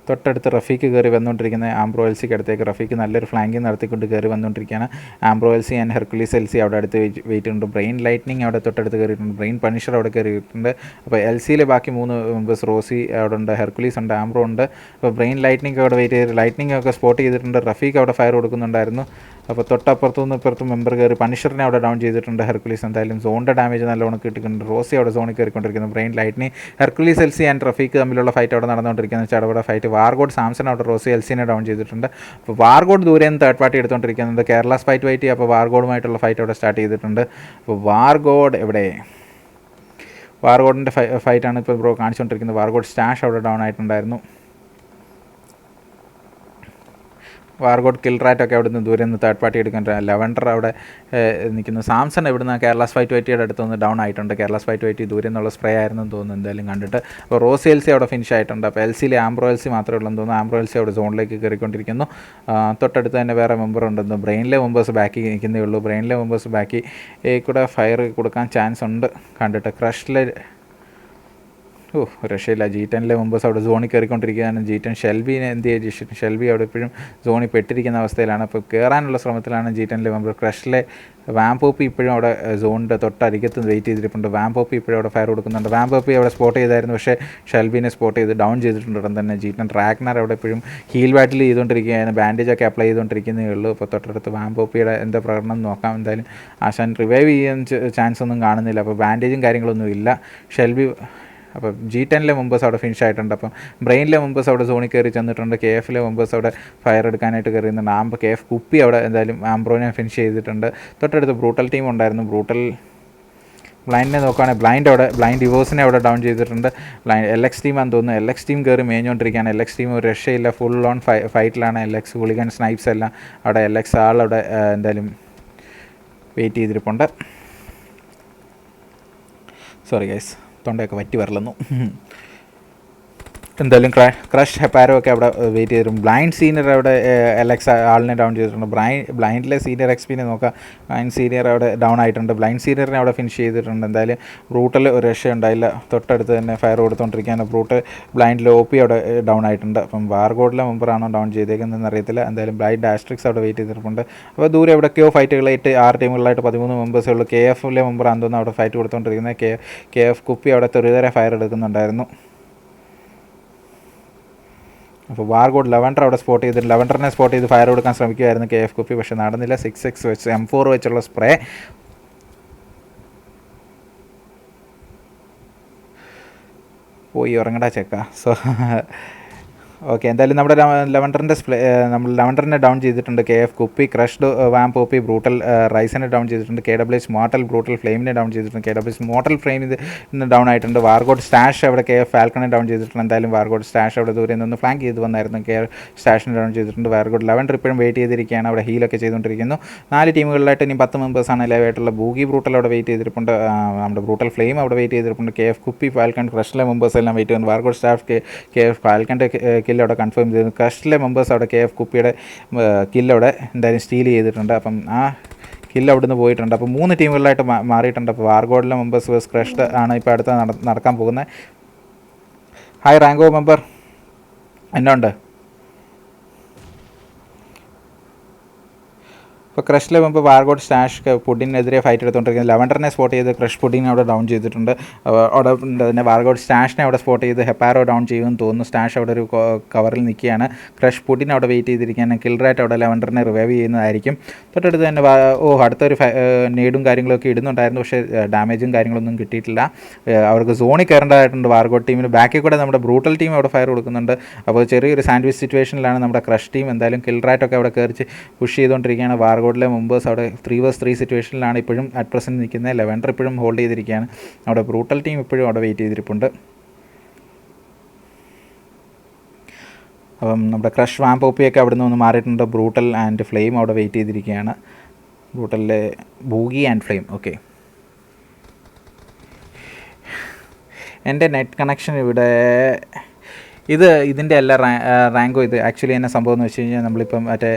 തൊട്ടടുത്ത് റഫീക്ക് കയറി വന്നുകൊണ്ടിരിക്കുന്ന ആംബ്രോ LCക്ക് അടുത്തേക്ക് റഫീക്ക് നല്ലൊരു ഫ്ലാങ്കിങ് നടത്തിക്കൊണ്ട് കയറി വന്നുകൊണ്ടിരിക്കുകയാണ്. Ambro LC and Hercules LC അവിടെ അടുത്ത് വെയിറ്റ് ഉണ്ട്. ബ്രെയിൻ ലൈറ്റ്നിങ് അവിടെ തൊട്ടടുത്ത് കയറിയിട്ടുണ്ട്. ബ്രെയിൻ പണിഷർ അവിടെ കയറിയിട്ടുണ്ട്. അപ്പോൾ LCയിലെ ബാക്കി 3 മെമ്പേഴ്സ് റോസി അവിടെ ഉണ്ട്, ഹെർക്കുലീസ് ഉണ്ട്, ആംബ്രോ ഉണ്ട്. അപ്പോൾ ബ്രെയിൻ ലൈറ്റ്നിങ് അവിടെ വെയിറ്റ് ചെയ്ത് ലൈറ്റ്നിങ് ഒക്കെ സ്പോട്ട് ചെയ്തിട്ടുണ്ട്. റഫീക്ക് അവിടെ ഫയർ കൊടുക്കുന്നുണ്ടായിരുന്നു. അപ്പോൾ തൊട്ടപ്പുറത്തുനിന്ന് ഇപ്പുറത്തും മെമ്പർ കയറി പണിഷറിനെ അവിടെ ഡൗൺ ചെയ്തിട്ടുണ്ട്. ഹെർക്കുലീസ് എന്തായാലും സോണിൻ്റെ ഡാമേജ് നല്ലോണം കിട്ടിയിട്ടുണ്ട്. റോസി അവിടെ സോണിൽ കയറിക്കൊണ്ടിരിക്കുന്നു. Brain lightning Hercules LC and Rafeeq തമ്മിലുള്ള ഫൈറ്റ് അവിടെ നടന്നുകൊണ്ടിരിക്കുന്ന ചടപട ഫൈറ്റ്. വാർഗോഡ് സാംസൺ അവിടെ റോസി LCനെ ഡൗൺ ചെയ്തിട്ടുണ്ട്. അപ്പോൾ വാർഗോഡ് ദൂരെ നിന്ന് തേർഡ് പാർട്ടി എടുത്തുകൊണ്ടിരിക്കുന്നുണ്ട്. കേരളാസ് ഫൈറ്റ് വെയിറ്റ് ചെയ്യുക. അപ്പോൾ വാർഗോഡുമായിട്ടുള്ള ഫൈറ്റ് അവിടെ സ്റ്റാർട്ട് ചെയ്തിട്ടുണ്ട്. അപ്പോൾ വാർഗോഡ് എവിടെ, വാർഗോഡിൻ്റെ ഫൈറ്റാണ് ഇപ്പോൾ ബ്രോ കാണിച്ചുകൊണ്ടിരിക്കുന്നത്. വാർഗോഡ് സ്റ്റാഷ് അവിടെ ഡൗൺ ആയിട്ടുണ്ടായിരുന്നു. വാർഗോഡ് കിൽറാറ്റൊക്കെ അവിടെ നിന്ന് ദൂരെ നിന്ന് തേർഡ് പാർട്ടി എടുക്കാൻ ലെവൻഡർ അവിടെ നിൽക്കുന്നു. സാംസൺ ഇവിടുന്ന് കേരളാസ് ഫൈറ്റ് വൈറ്റിയുടെ അടുത്തുനിന്ന് ഡൗൺ ആയിട്ടുണ്ട്. കേരളാസ് ഫൈറ്റ് വൈറ്റി ദൂരെ നിന്നുള്ള സ്പ്രേ ആയിരുന്നു തോന്നുന്നു എന്തായാലും കണ്ടിട്ട്. അപ്പോൾ റോസി LC അവിടെ ഫിനിഷ് ആയിട്ടുണ്ട്. അപ്പോൾ LCയിലെ ആംബ്രോ LC മാത്രമേ ഉള്ളൂ തോന്നുന്നു. ആംബ്രോ LC അവിടെ സോണിലേക്ക് കയറിക്കൊണ്ടിരിക്കുന്നു. തൊട്ടടുത്ത് തന്നെ വേറെ മെമ്പർ ഉണ്ടെന്ന്. ബ്രെയിനിലെ മെമ്പേഴ്സ് ബാക്കി നിൽക്കുന്നേ ഉള്ളൂ. ബ്രെയിനിലെ മെമ്പേഴ്സ് ബാക്കി കൂടെ ഫയർ കൊടുക്കാൻ ചാൻസ് ഉണ്ട് കണ്ടിട്ട്. ക്രഷിലെ രക്ഷയില്ല. G10 മെമ്പേഴ്സ് അവിടെ സോണിൽ കയറിക്കൊണ്ടിരിക്കുകയാണ്. G10 ഷെൽബിനെ എന്ത് ചെയ്ത് ഷെൽബി അവിടെ എപ്പോഴും സോണിൽ പെട്ടിരിക്കുന്ന അവസ്ഥയിലാണ്. അപ്പോൾ കയറാനുള്ള ശ്രമത്തിലാണ് G10 മെമ്പർ. ക്രഷിലെ വാംപോപ്പി ഇപ്പോഴും അവിടെ സോണിൻ്റെ തൊട്ടരികത്ത് വെയിറ്റ് ചെയ്തിട്ടുണ്ട്. വാംപോപ്പി ഇപ്പോഴും അവിടെ ഫയർ കൊടുക്കുന്നുണ്ട്. വാംപോപ്പി അവിടെ സ്പോട്ട് ചെയ്തായിരുന്നു, പക്ഷേ ഷെൽബിനെ സ്പോട്ട് ചെയ്ത് ഡൗൺ ചെയ്തിട്ടുണ്ട് ഉടൻ തന്നെ. G10 ട്രാക്നർ അവിടെ എപ്പോഴും ഹീൽ ബാറ്റിൽ ചെയ്തുകൊണ്ടിരിക്കുകയാണ്. ബാൻഡേജൊക്കെ അപ്ലൈ ചെയ്തുകൊണ്ടിരിക്കുന്നേ ഉള്ളൂ. അപ്പോൾ തൊട്ടടുത്ത് വാംപോപ്പിയുടെ എന്താ പ്രകടനം നോക്കാം. എന്തായാലും ആശാൻ റിവൈവ് ചെയ്യാൻ ചാൻസ് ഒന്നും കാണുന്നില്ല. അപ്പോൾ ബാൻഡേജും കാര്യങ്ങളൊന്നും ഇല്ല. ഷെൽബി അപ്പോൾ G10 മെമ്പേഴ്സ് അവിടെ ഫിനിഷ് ആയിട്ടുണ്ട്. അപ്പം ബ്രെയിനിലെ മെമ്പേഴ്സ് അവിടെ സോണിൽ കയറി ചെന്നിട്ടുണ്ട്. KF മെമ്പേഴ്സ് അവിടെ ഫയർ എടുക്കാനായിട്ട് കയറിയുന്നുണ്ട്. KF കുപ്പി അവിടെ എന്തായാലും ആംബ്രോനെ ഫിനിഷ് ചെയ്തിട്ടുണ്ട്. തൊട്ടടുത്ത് ബ്രൂട്ടൽ ടീം ഉണ്ടായിരുന്നു. ബ്രൂട്ടൽ ബ്ലൈൻഡിനെ നോക്കുകയാണെങ്കിൽ ബ്ലൈൻഡ് ഡിവോഴ്സിനെ അവിടെ ഡൗൺ ചെയ്തിട്ടുണ്ട്. LX ടീമാണെന്ന് തോന്നുന്നു. LX ടീം കയറി മേഞ്ഞുകൊണ്ടിരിക്കുകയാണ്. LX ടീം ഒരു രക്ഷയില്ല, ഫുൾ ഓൺ ഫൈറ്റിലാണ്. LX ഹുളിഗൻ സ്നൈപ്സ് എല്ലാം അവിടെ LX ആളവിടെ എന്തായാലും വെയിറ്റ് ചെയ്തിരിപ്പുണ്ട്. സോറി ഗൈസ്, തൊണ്ടയൊക്കെ വറ്റി വരളുന്നു. എന്തായാലും ക്രഷ് ഹെപ്പാരോ ഒക്കെ അവിടെ വെയിറ്റ് ചെയ്തിട്ടുണ്ട്. ബ്ലൈൻഡ് സീനിയർ അവിടെ LX ആളിനെ ഡൗൺ ചെയ്തിട്ടുണ്ട്. ബ്ലൈൻഡിലെ സീനിയർ XPനെ നോക്കാം. ബ്ലൈൻഡ് സീനിയർ അവിടെ ഡൗൺ ആയിട്ടുണ്ട്. ബ്ലൈൻഡ് സീനിയറിനെ അവിടെ ഫിനിഷ് ചെയ്തിട്ടുണ്ട്. എന്തായാലും ബ്രൂട്ടൽ ഒരു രക്ഷയുണ്ടായില്ല. തൊട്ടടുത്ത് തന്നെ ഫയർ കൊടുത്തുകൊണ്ടിരിക്കുകയാണ്. ബ്ലൈൻഡിൽ OP അവിടെ ഡൗൺ ആയിട്ടുണ്ട്. അപ്പം വാർഗോഡിലെ മെമ്പറാണോ ഡൗൺ ചെയ്തേക്കുന്നതെന്ന് അറിയത്തില്ല. എന്തായാലും ബ്ലൈൻഡ് ആസ്ട്രിക്സ് അവിടെ വെയിറ്റ് ചെയ്തിട്ടുണ്ട്. അപ്പോൾ ദൂരെ എവിടെയൊക്കെയോ ഫൈറ്റുകളായിട്ട് 6 ടീമുകളായിട്ട് 13 മെമ്പേഴ്സേ ഉള്ളൂ. KF മെമ്പറാണെന്ന് തോന്നുന്നു അവിടെ ഫൈറ്റ് കൊടുത്തുകൊണ്ടിരിക്കുന്നത്. KF കുപ്പി അവിടെ തെറിതര ഫയർ എടുക്കുന്നുണ്ടായിരുന്നു. അപ്പോൾ വാർഗോഡ് ലെവൻഡർ അവിടെ സ്പോട്ട് ചെയ്തിട്ട് ലെവൻഡറിനെ സ്പോട്ട് ചെയ്ത് ഫയർ കൊടുക്കാൻ ശ്രമിക്കുമായിരുന്നു KF കുപ്പി, പക്ഷേ നടന്നില്ല. 6x വെച്ച് M4 വെച്ചുള്ള സ്പ്രേ പോയി ഉറങ്ങടാ ചെക്ക. ഓക്കെ, എന്തായാലും നമ്മുടെ ലെവൻഡറിൻ്റെ നമ്മൾ ലെവൻഡറിനെ ഡൗൺ ചെയ്തിട്ടുണ്ട്. കെ എഫ് കുപ്പി, ക്രഷ്ഡ് വാം പോപ്പി, ബ്രൂട്ടൽ റൈസിനെ ഡൗൺ ചെയ്തിട്ടുണ്ട്. K W S mortal brutal ഫ്ലെയിമിനെ ഡൗൺ ചെയ്തിട്ടുണ്ട്. K W S mortal flame ഇന്ന് ഡൗൺ ആയിട്ടുണ്ട്. വാർഗോഡ് സ്റ്റാഷ് അവിടെ കെ എഫ് ഫാൽക്കണെ ഡൗൺ ചെയ്തിട്ടുണ്ട്. എന്തായാലും വാർഗോഡ് സ്റ്റാഷ് അവിടെ ദൂരെ നിന്ന് ഫ്ലാങ്ക് ചെയ്ത് വന്നായിരുന്നു. കെ സ്റ്റാഷിനെ ഡൗൺ ചെയ്തിട്ടുണ്ട്. വാർഗോഡ് ലെവൻഡർ ഇപ്പോഴും വെയിറ്റ് ചെയ്തിരിക്കുകയാണ്. അവിടെ ഹീലൊക്കെ ചെയ്തുകൊണ്ടിരിക്കുന്നു. 4 ടീമുകളിലായിട്ട് ഇനി 10 മെമ്പേഴ്സാണ് ലൈവായിട്ടുള്ള. ബൂഗി ബ്രൂട്ടൽ അവിടെ വെയിറ്റ് ചെയ്തിരിപ്പുണ്ട്. നമ്മുടെ ബ്രൂട്ടൽ ഫ്ലെയിം അവിടെ വെയിറ്റ് ചെയ്തിരിപ്പുണ്ട്. കെ എഫ് കുപ്പി, ഫാൽക്കൺ, ക്രഷിലെ മെമ്പേഴ്സ് എല്ലാം വെയിറ്റ് ചെയ്യുന്നു. വാർഗോഡ് സ്റ്റാഫ് കെ എഫ് ഫാൽക്കൻ്റെ കില്ല് അവിടെ കൺഫേം ചെയ്തു. ക്രഷിലെ മെമ്പേഴ്സ് അവിടെ കെ എഫ് കുപ്പിയുടെ കില്ലവിടെ എന്തായാലും സ്റ്റീൽ ചെയ്തിട്ടുണ്ട്. അപ്പം ആ കില്ല് അവിടെ നിന്ന് പോയിട്ടുണ്ട്. അപ്പോൾ 3 ടീമുകളിലായിട്ട് മാറിയിട്ടുണ്ട്. അപ്പോൾ വാർഗോഡിലെ മെമ്പേഴ്സ് വേഴ്സ് ക്രഷ്ഡ് ആണ് ഇപ്പോൾ അടുത്ത് നടക്കാൻ പോകുന്നത്. ഹായ് റാങ്കോ മെമ്പർ, എന്നാ ഉണ്ട്? ഇപ്പോൾ ക്രഷിലെ മുമ്പ് വാർഗോഡ് സ്റ്റാഷ് പുഡിനെതിരെ ഫൈറ്റ് എടുത്തുകൊണ്ടിരിക്കുന്നത്. ലെവൻഡറിനെ സ്പോട്ട് ചെയ്ത് ക്രഷ് പുഡിനെ അവിടെ ഡൗൺ ചെയ്തിട്ടുണ്ട്. അവിടെ തന്നെ വാർഗോഡ് സ്റ്റാഷിനെ അവിടെ സ്പോട്ട് ചെയ്ത് ഹെപ്പാരോ ഡൗൺ ചെയ്യുമെന്ന് തോന്നുന്നു. സ്റ്റാഷ് അവിടെ ഒരു കവറിൽ നിൽക്കുകയാണ്. ക്രഷ് പുഡിൻ അവിടെ വെയിറ്റ് ചെയ്തിരിക്കുകയാണ്. കിൽറാറ്റ് അവിടെ ലെവൻഡറിനെ റിവൈവ് ചെയ്യുന്നതായിരിക്കും. തൊട്ടടുത്ത് തന്നെ അടുത്തൊരു നേടും കാര്യങ്ങളൊക്കെ ഇടുന്നുണ്ടായിരുന്നു. പക്ഷേ ഡാമേജും കാര്യങ്ങളൊന്നും കിട്ടിയിട്ടില്ല. അവർക്ക് സോണിൽ കയറേണ്ടതായിട്ടുണ്ട്. വാർഗോഡ് ടീമിന് ബാക്കിൽ കൂടെ നമ്മുടെ ബ്രൂട്ടൽ ടീം അവിടെ ഫയർ കൊടുക്കുന്നുണ്ട്. അപ്പോൾ ചെറിയൊരു സാൻഡ്വിച്ച് സിറ്റുവേഷനിലാണ് നമ്മുടെ ക്രഷ് ടീം. എന്തായാലും കിൽറാറ്റൊക്കെ അവിടെ കയറി പുഷ് ചെയ്തുകൊണ്ടിരിക്കുകയാണ്. വാർഗോഡിലെ മെമ്പേഴ്സ് അവിടെ 3vs3 സിറ്റുവേഷനിലാണ് ഇപ്പോഴും അറ്റ് പ്രസൻറ്റ് നിൽക്കുന്നത്. ലെവൻഡർ ഇപ്പോഴും ഹോൾഡ് ചെയ്തിരിക്കുകയാണ്. അവിടെ ബ്രൂട്ടൽ ടീം ഇപ്പോഴും അവിടെ വെയിറ്റ് ചെയ്തിരിപ്പുണ്ട്. അപ്പം നമ്മുടെ ക്രഷ് വാംപോപ്പിയൊക്കെ അവിടെ നിന്ന് മാറിയിട്ടുണ്ട്. ബ്രൂട്ടൽ ആൻഡ് ഫ്ലെയിം അവിടെ വെയിറ്റ് ചെയ്തിരിക്കുകയാണ്. ബ്രൂട്ടലിലെ ബൂഗി ആൻഡ് ഫ്ലെയിം. ഓക്കെ, എൻ്റെ നെറ്റ് കണക്ഷൻ ഇവിടെ ഇതിൻ്റെ എല്ലാ റാങ്കോ ഇത് ആക്ച്വലി എന്നെ സംഭവം എന്ന് വെച്ച് കഴിഞ്ഞാൽ നമ്മളിപ്പം മറ്റേ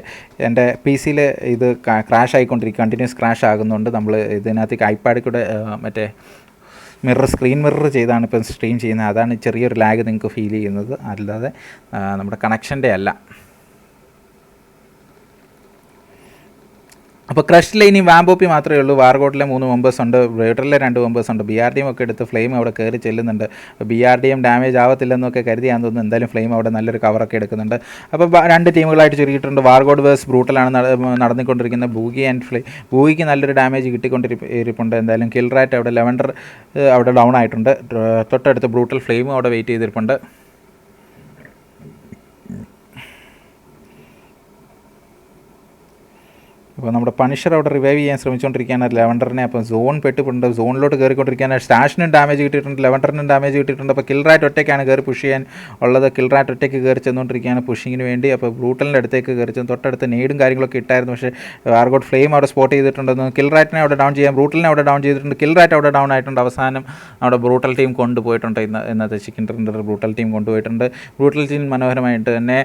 എൻ്റെ പി സിയിൽ ഇത് ക്രാഷ് ആയിക്കൊണ്ടിരിക്കും, കണ്ടിന്യൂസ് ക്രാഷ് ആകുന്നുണ്ട്. നമ്മൾ ഇതിനകത്തേക്ക് ഐപാഡിൽ കൂടെ മറ്റേ സ്ക്രീൻ മിറർ ചെയ്താണ് ഇപ്പം സ്ട്രീം ചെയ്യുന്നത്. അതാണ് ചെറിയൊരു ലാഗ് നിങ്ങൾക്ക് ഫീൽ ചെയ്യുന്നത്, അല്ലാതെ നമ്മുടെ കണക്ഷൻ്റെ അല്ല. അപ്പോൾ ക്രഷിൽ ഇനി വാംപോപ്പി മാത്രമേ ഉള്ളൂ. വാർഗോഡിലെ 3 മെമ്പേഴ്സ് ഉണ്ട്. ബ്രൂട്ടലിലെ 2 മെമ്പേഴ്സ് ഉണ്ട്. BRDM ഒക്കെ എടുത്ത് ഫ്ലെയിം അവിടെ കയറി ചെല്ലുന്നുണ്ട്. BRDM ഡാമേജ് ആവത്തില്ലെന്നൊക്കെ കരുതിയാന്ന് തോന്നുന്നു. എന്തായാലും ഫ്ലെയിം അവിടെ നല്ലൊരു കവറൊക്കെ എടുക്കുന്നുണ്ട്. അപ്പോൾ 2 ടീമുകളായിട്ട് ചുരുക്കിയിട്ടുണ്ട്. വാർഗോഡ് വേഴ്സ് ബ്രൂട്ടലാണ് നടന്നിക്കൊണ്ടിരിക്കുന്നത്. Boogie and flame. ബൂഗിക്ക് നല്ലൊരു ഡാമേജ് കിട്ടിക്കൊണ്ടിരിപ്പുണ്ട്. എന്തായാലും കിൽറാറ്റ് അവിടെ ലെവൻഡർ അവിടെ ഡൗൺ ആയിട്ടുണ്ട്. തൊട്ടടുത്ത് ബ്രൂട്ടൽ ഫ്ലെയിം അവിടെ വെയിറ്റ് ചെയ്തിരിപ്പുണ്ട്. അപ്പോൾ നമ്മുടെ പണിഷർ അവിടെ റിവൈവ് ചെയ്യാൻ ശ്രമിച്ചുകൊണ്ടിരിക്കുകയാണ് ലെവൻഡറിനെ. അപ്പോൾ സോൺ പെട്ടിട്ടുണ്ട്. സോണിലോട്ട് കയറിക്കൊണ്ടിരിക്കുകയാണ്. സ്റ്റാഷിനും ഡാമേജ് കിട്ടിയിട്ടുണ്ട്, ലെവൻഡറിനും ഡാമേജ് കിട്ടിയിട്ടുണ്ട്. അപ്പോൾ കിൽറാറ്റ് ഒറ്റയ്ക്കാണ് കയറി പുഷ് ചെയ്യാൻ ഉള്ളത്. കിൽറാറ്റ് ഒറ്റയ്ക്ക് കയറി ചെന്നുകൊണ്ടിരിക്കുകയാണ് പുഷിങ്ങിന് വേണ്ടി. അപ്പോൾ ബ്രൂട്ടലിൻ്റെ അടുത്തേക്ക് കയറി ചെന്ന് തൊട്ടടുത്ത് നേടും കാര്യങ്ങളൊക്കെ ഇട്ടായിരുന്നു. പക്ഷേ വാർഗോഡ് ഫ്ലെയിം അവിടെ സ്പോട്ട് ചെയ്തിട്ടുണ്ടെന്ന്. കിൽറാറ്റിനെ അവിടെ ഡൗൺ ചെയ്യാൻ, ബ്രൂട്ടലിനെ അവിടെ ഡൗൺ ചെയ്തിട്ടുണ്ട്. കിൽറാറ്റ് അവിടെ ഡൗൺ ആയിട്ടുണ്ട്. അവസാനം അവിടെ ബ്രൂട്ടൽ ടീം കൊണ്ടുപോയിട്ടുണ്ട്. ഇന്നത്തെ ചിക്കൻ ടെൻഡർ ബ്രൂട്ടൽ ടീം കൊണ്ടുപോയിട്ടുണ്ട്. ബ്രൂട്ടൽ ടീം മനോഹരമായിട്ട് തന്നെ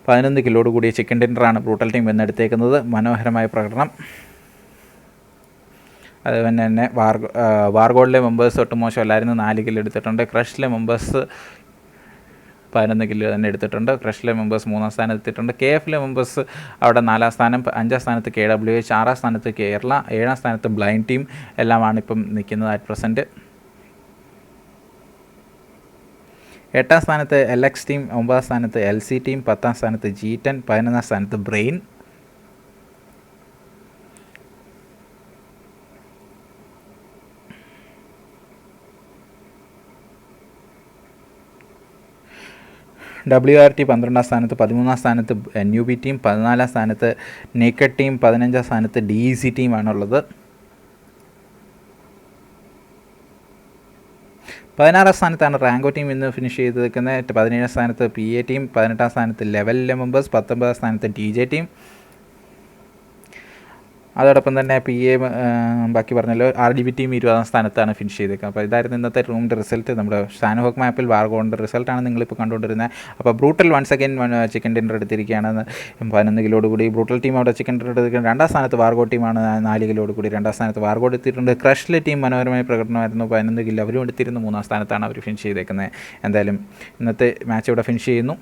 11 കിലോട് കൂടിയ ചിക്കൻ ഡിന്നറാണ് ബ്രൂട്ടൽ ടീം എന്നെടുത്തേക്കുന്നത്. മനോഹരമായ പ്രകടനം. അതുപോലെ തന്നെ വാർഗോഡിലെ മെമ്പേഴ്സ് ഒട്ടും മോശമല്ലായിരുന്നു. 4 കിലോ എടുത്തിട്ടുണ്ട്. ക്രഷിലെ മെമ്പേഴ്സ് 11 കിലോ തന്നെ എടുത്തിട്ടുണ്ട്. ക്രഷിലെ മെമ്പേഴ്സ് 3ാം സ്ഥാനം എത്തിയിട്ടുണ്ട്. KFലെ മെമ്പേഴ്സ് അവിടെ 4ാം സ്ഥാനം, 5ാം സ്ഥാനത്ത് KWH, 6ാം സ്ഥാനത്ത് കേരള, 7ാം സ്ഥാനത്ത് ബ്ലൈൻഡ് ടീം എല്ലാമാണ് ഇപ്പം നിൽക്കുന്നത് അറ്റ് പ്രസൻറ്റ്. 8ാം സ്ഥാനത്ത് LX ടീം, 9ാം സ്ഥാനത്ത് LC ടീം, 10ാം സ്ഥാനത്ത് G10, 11ാം സ്ഥാനത്ത് ബ്രെയിൻ. WRT 12ാം സ്ഥാനത്ത്, 13ാം സ്ഥാനത്ത് NUB ടീം, 14ാം സ്ഥാനത്ത് നേക്കഡ് ടീം, 15ാം സ്ഥാനത്ത് DEC ടീമാണുള്ളത്. 16ാം സ്ഥാനത്താണ് റാങ്കോ ടീം ഇന്ന് ഫിനിഷ് ചെയ്ത് നിൽക്കുന്നത്. 17ാം സ്ഥാനത്ത് PA ടീം, 18ാം സ്ഥാനത്ത് ലെവലിലെ മെമ്പേഴ്സ്, 19ാം സ്ഥാനത്ത് DJ ടീം. അതോടൊപ്പം തന്നെ PA ബാക്കി പറഞ്ഞല്ലോ RDB ടീം 20ാം സ്ഥാനത്താണ് ഫിനിഷ് ചെയ്തേക്കുന്നത്. അപ്പോൾ ഇതായിരുന്നു ഇന്നത്തെ റൂമിൻ്റെ റിസൾട്ട്. നമ്മുടെ സാൻഹോക്ക് മാപ്പിൽ വാർഗോഡിൻ്റെ റിസൾട്ടാണ് നിങ്ങളിപ്പോൾ കണ്ടുകൊണ്ടിരുന്നത്. അപ്പോൾ brutal once again chicken dinner എടുത്തിരിക്കുകയാണ് 11 കിലോട് കൂടി. ബ്രൂട്ടൽ ടീം അവിടെ ചിക്കൻ ഡിന്നർ എടുത്തിരിക്കുന്നത്. 2ാം സ്ഥാനത്ത് വാർഗോഡ് ടീമാണ് 4 കിലോട് കൂടി 2ാം സ്ഥാനത്ത് വാർഗോഡ് എത്തിയിട്ടുണ്ട്. ക്രഷിലെ ടീം മനോഹരമായ പ്രകടനമായിരുന്നു, 11 കിലോ അവരും എടുത്തിരുന്നു. 3ാം സ്ഥാനത്താണ് അവർ ഫിനിഷ് ചെയ്തേക്കുന്നത്. എന്തായാലും ഇന്നത്തെ മാച്ച് ഇവിടെ ഫിനിഷ് ചെയ്യുന്നു.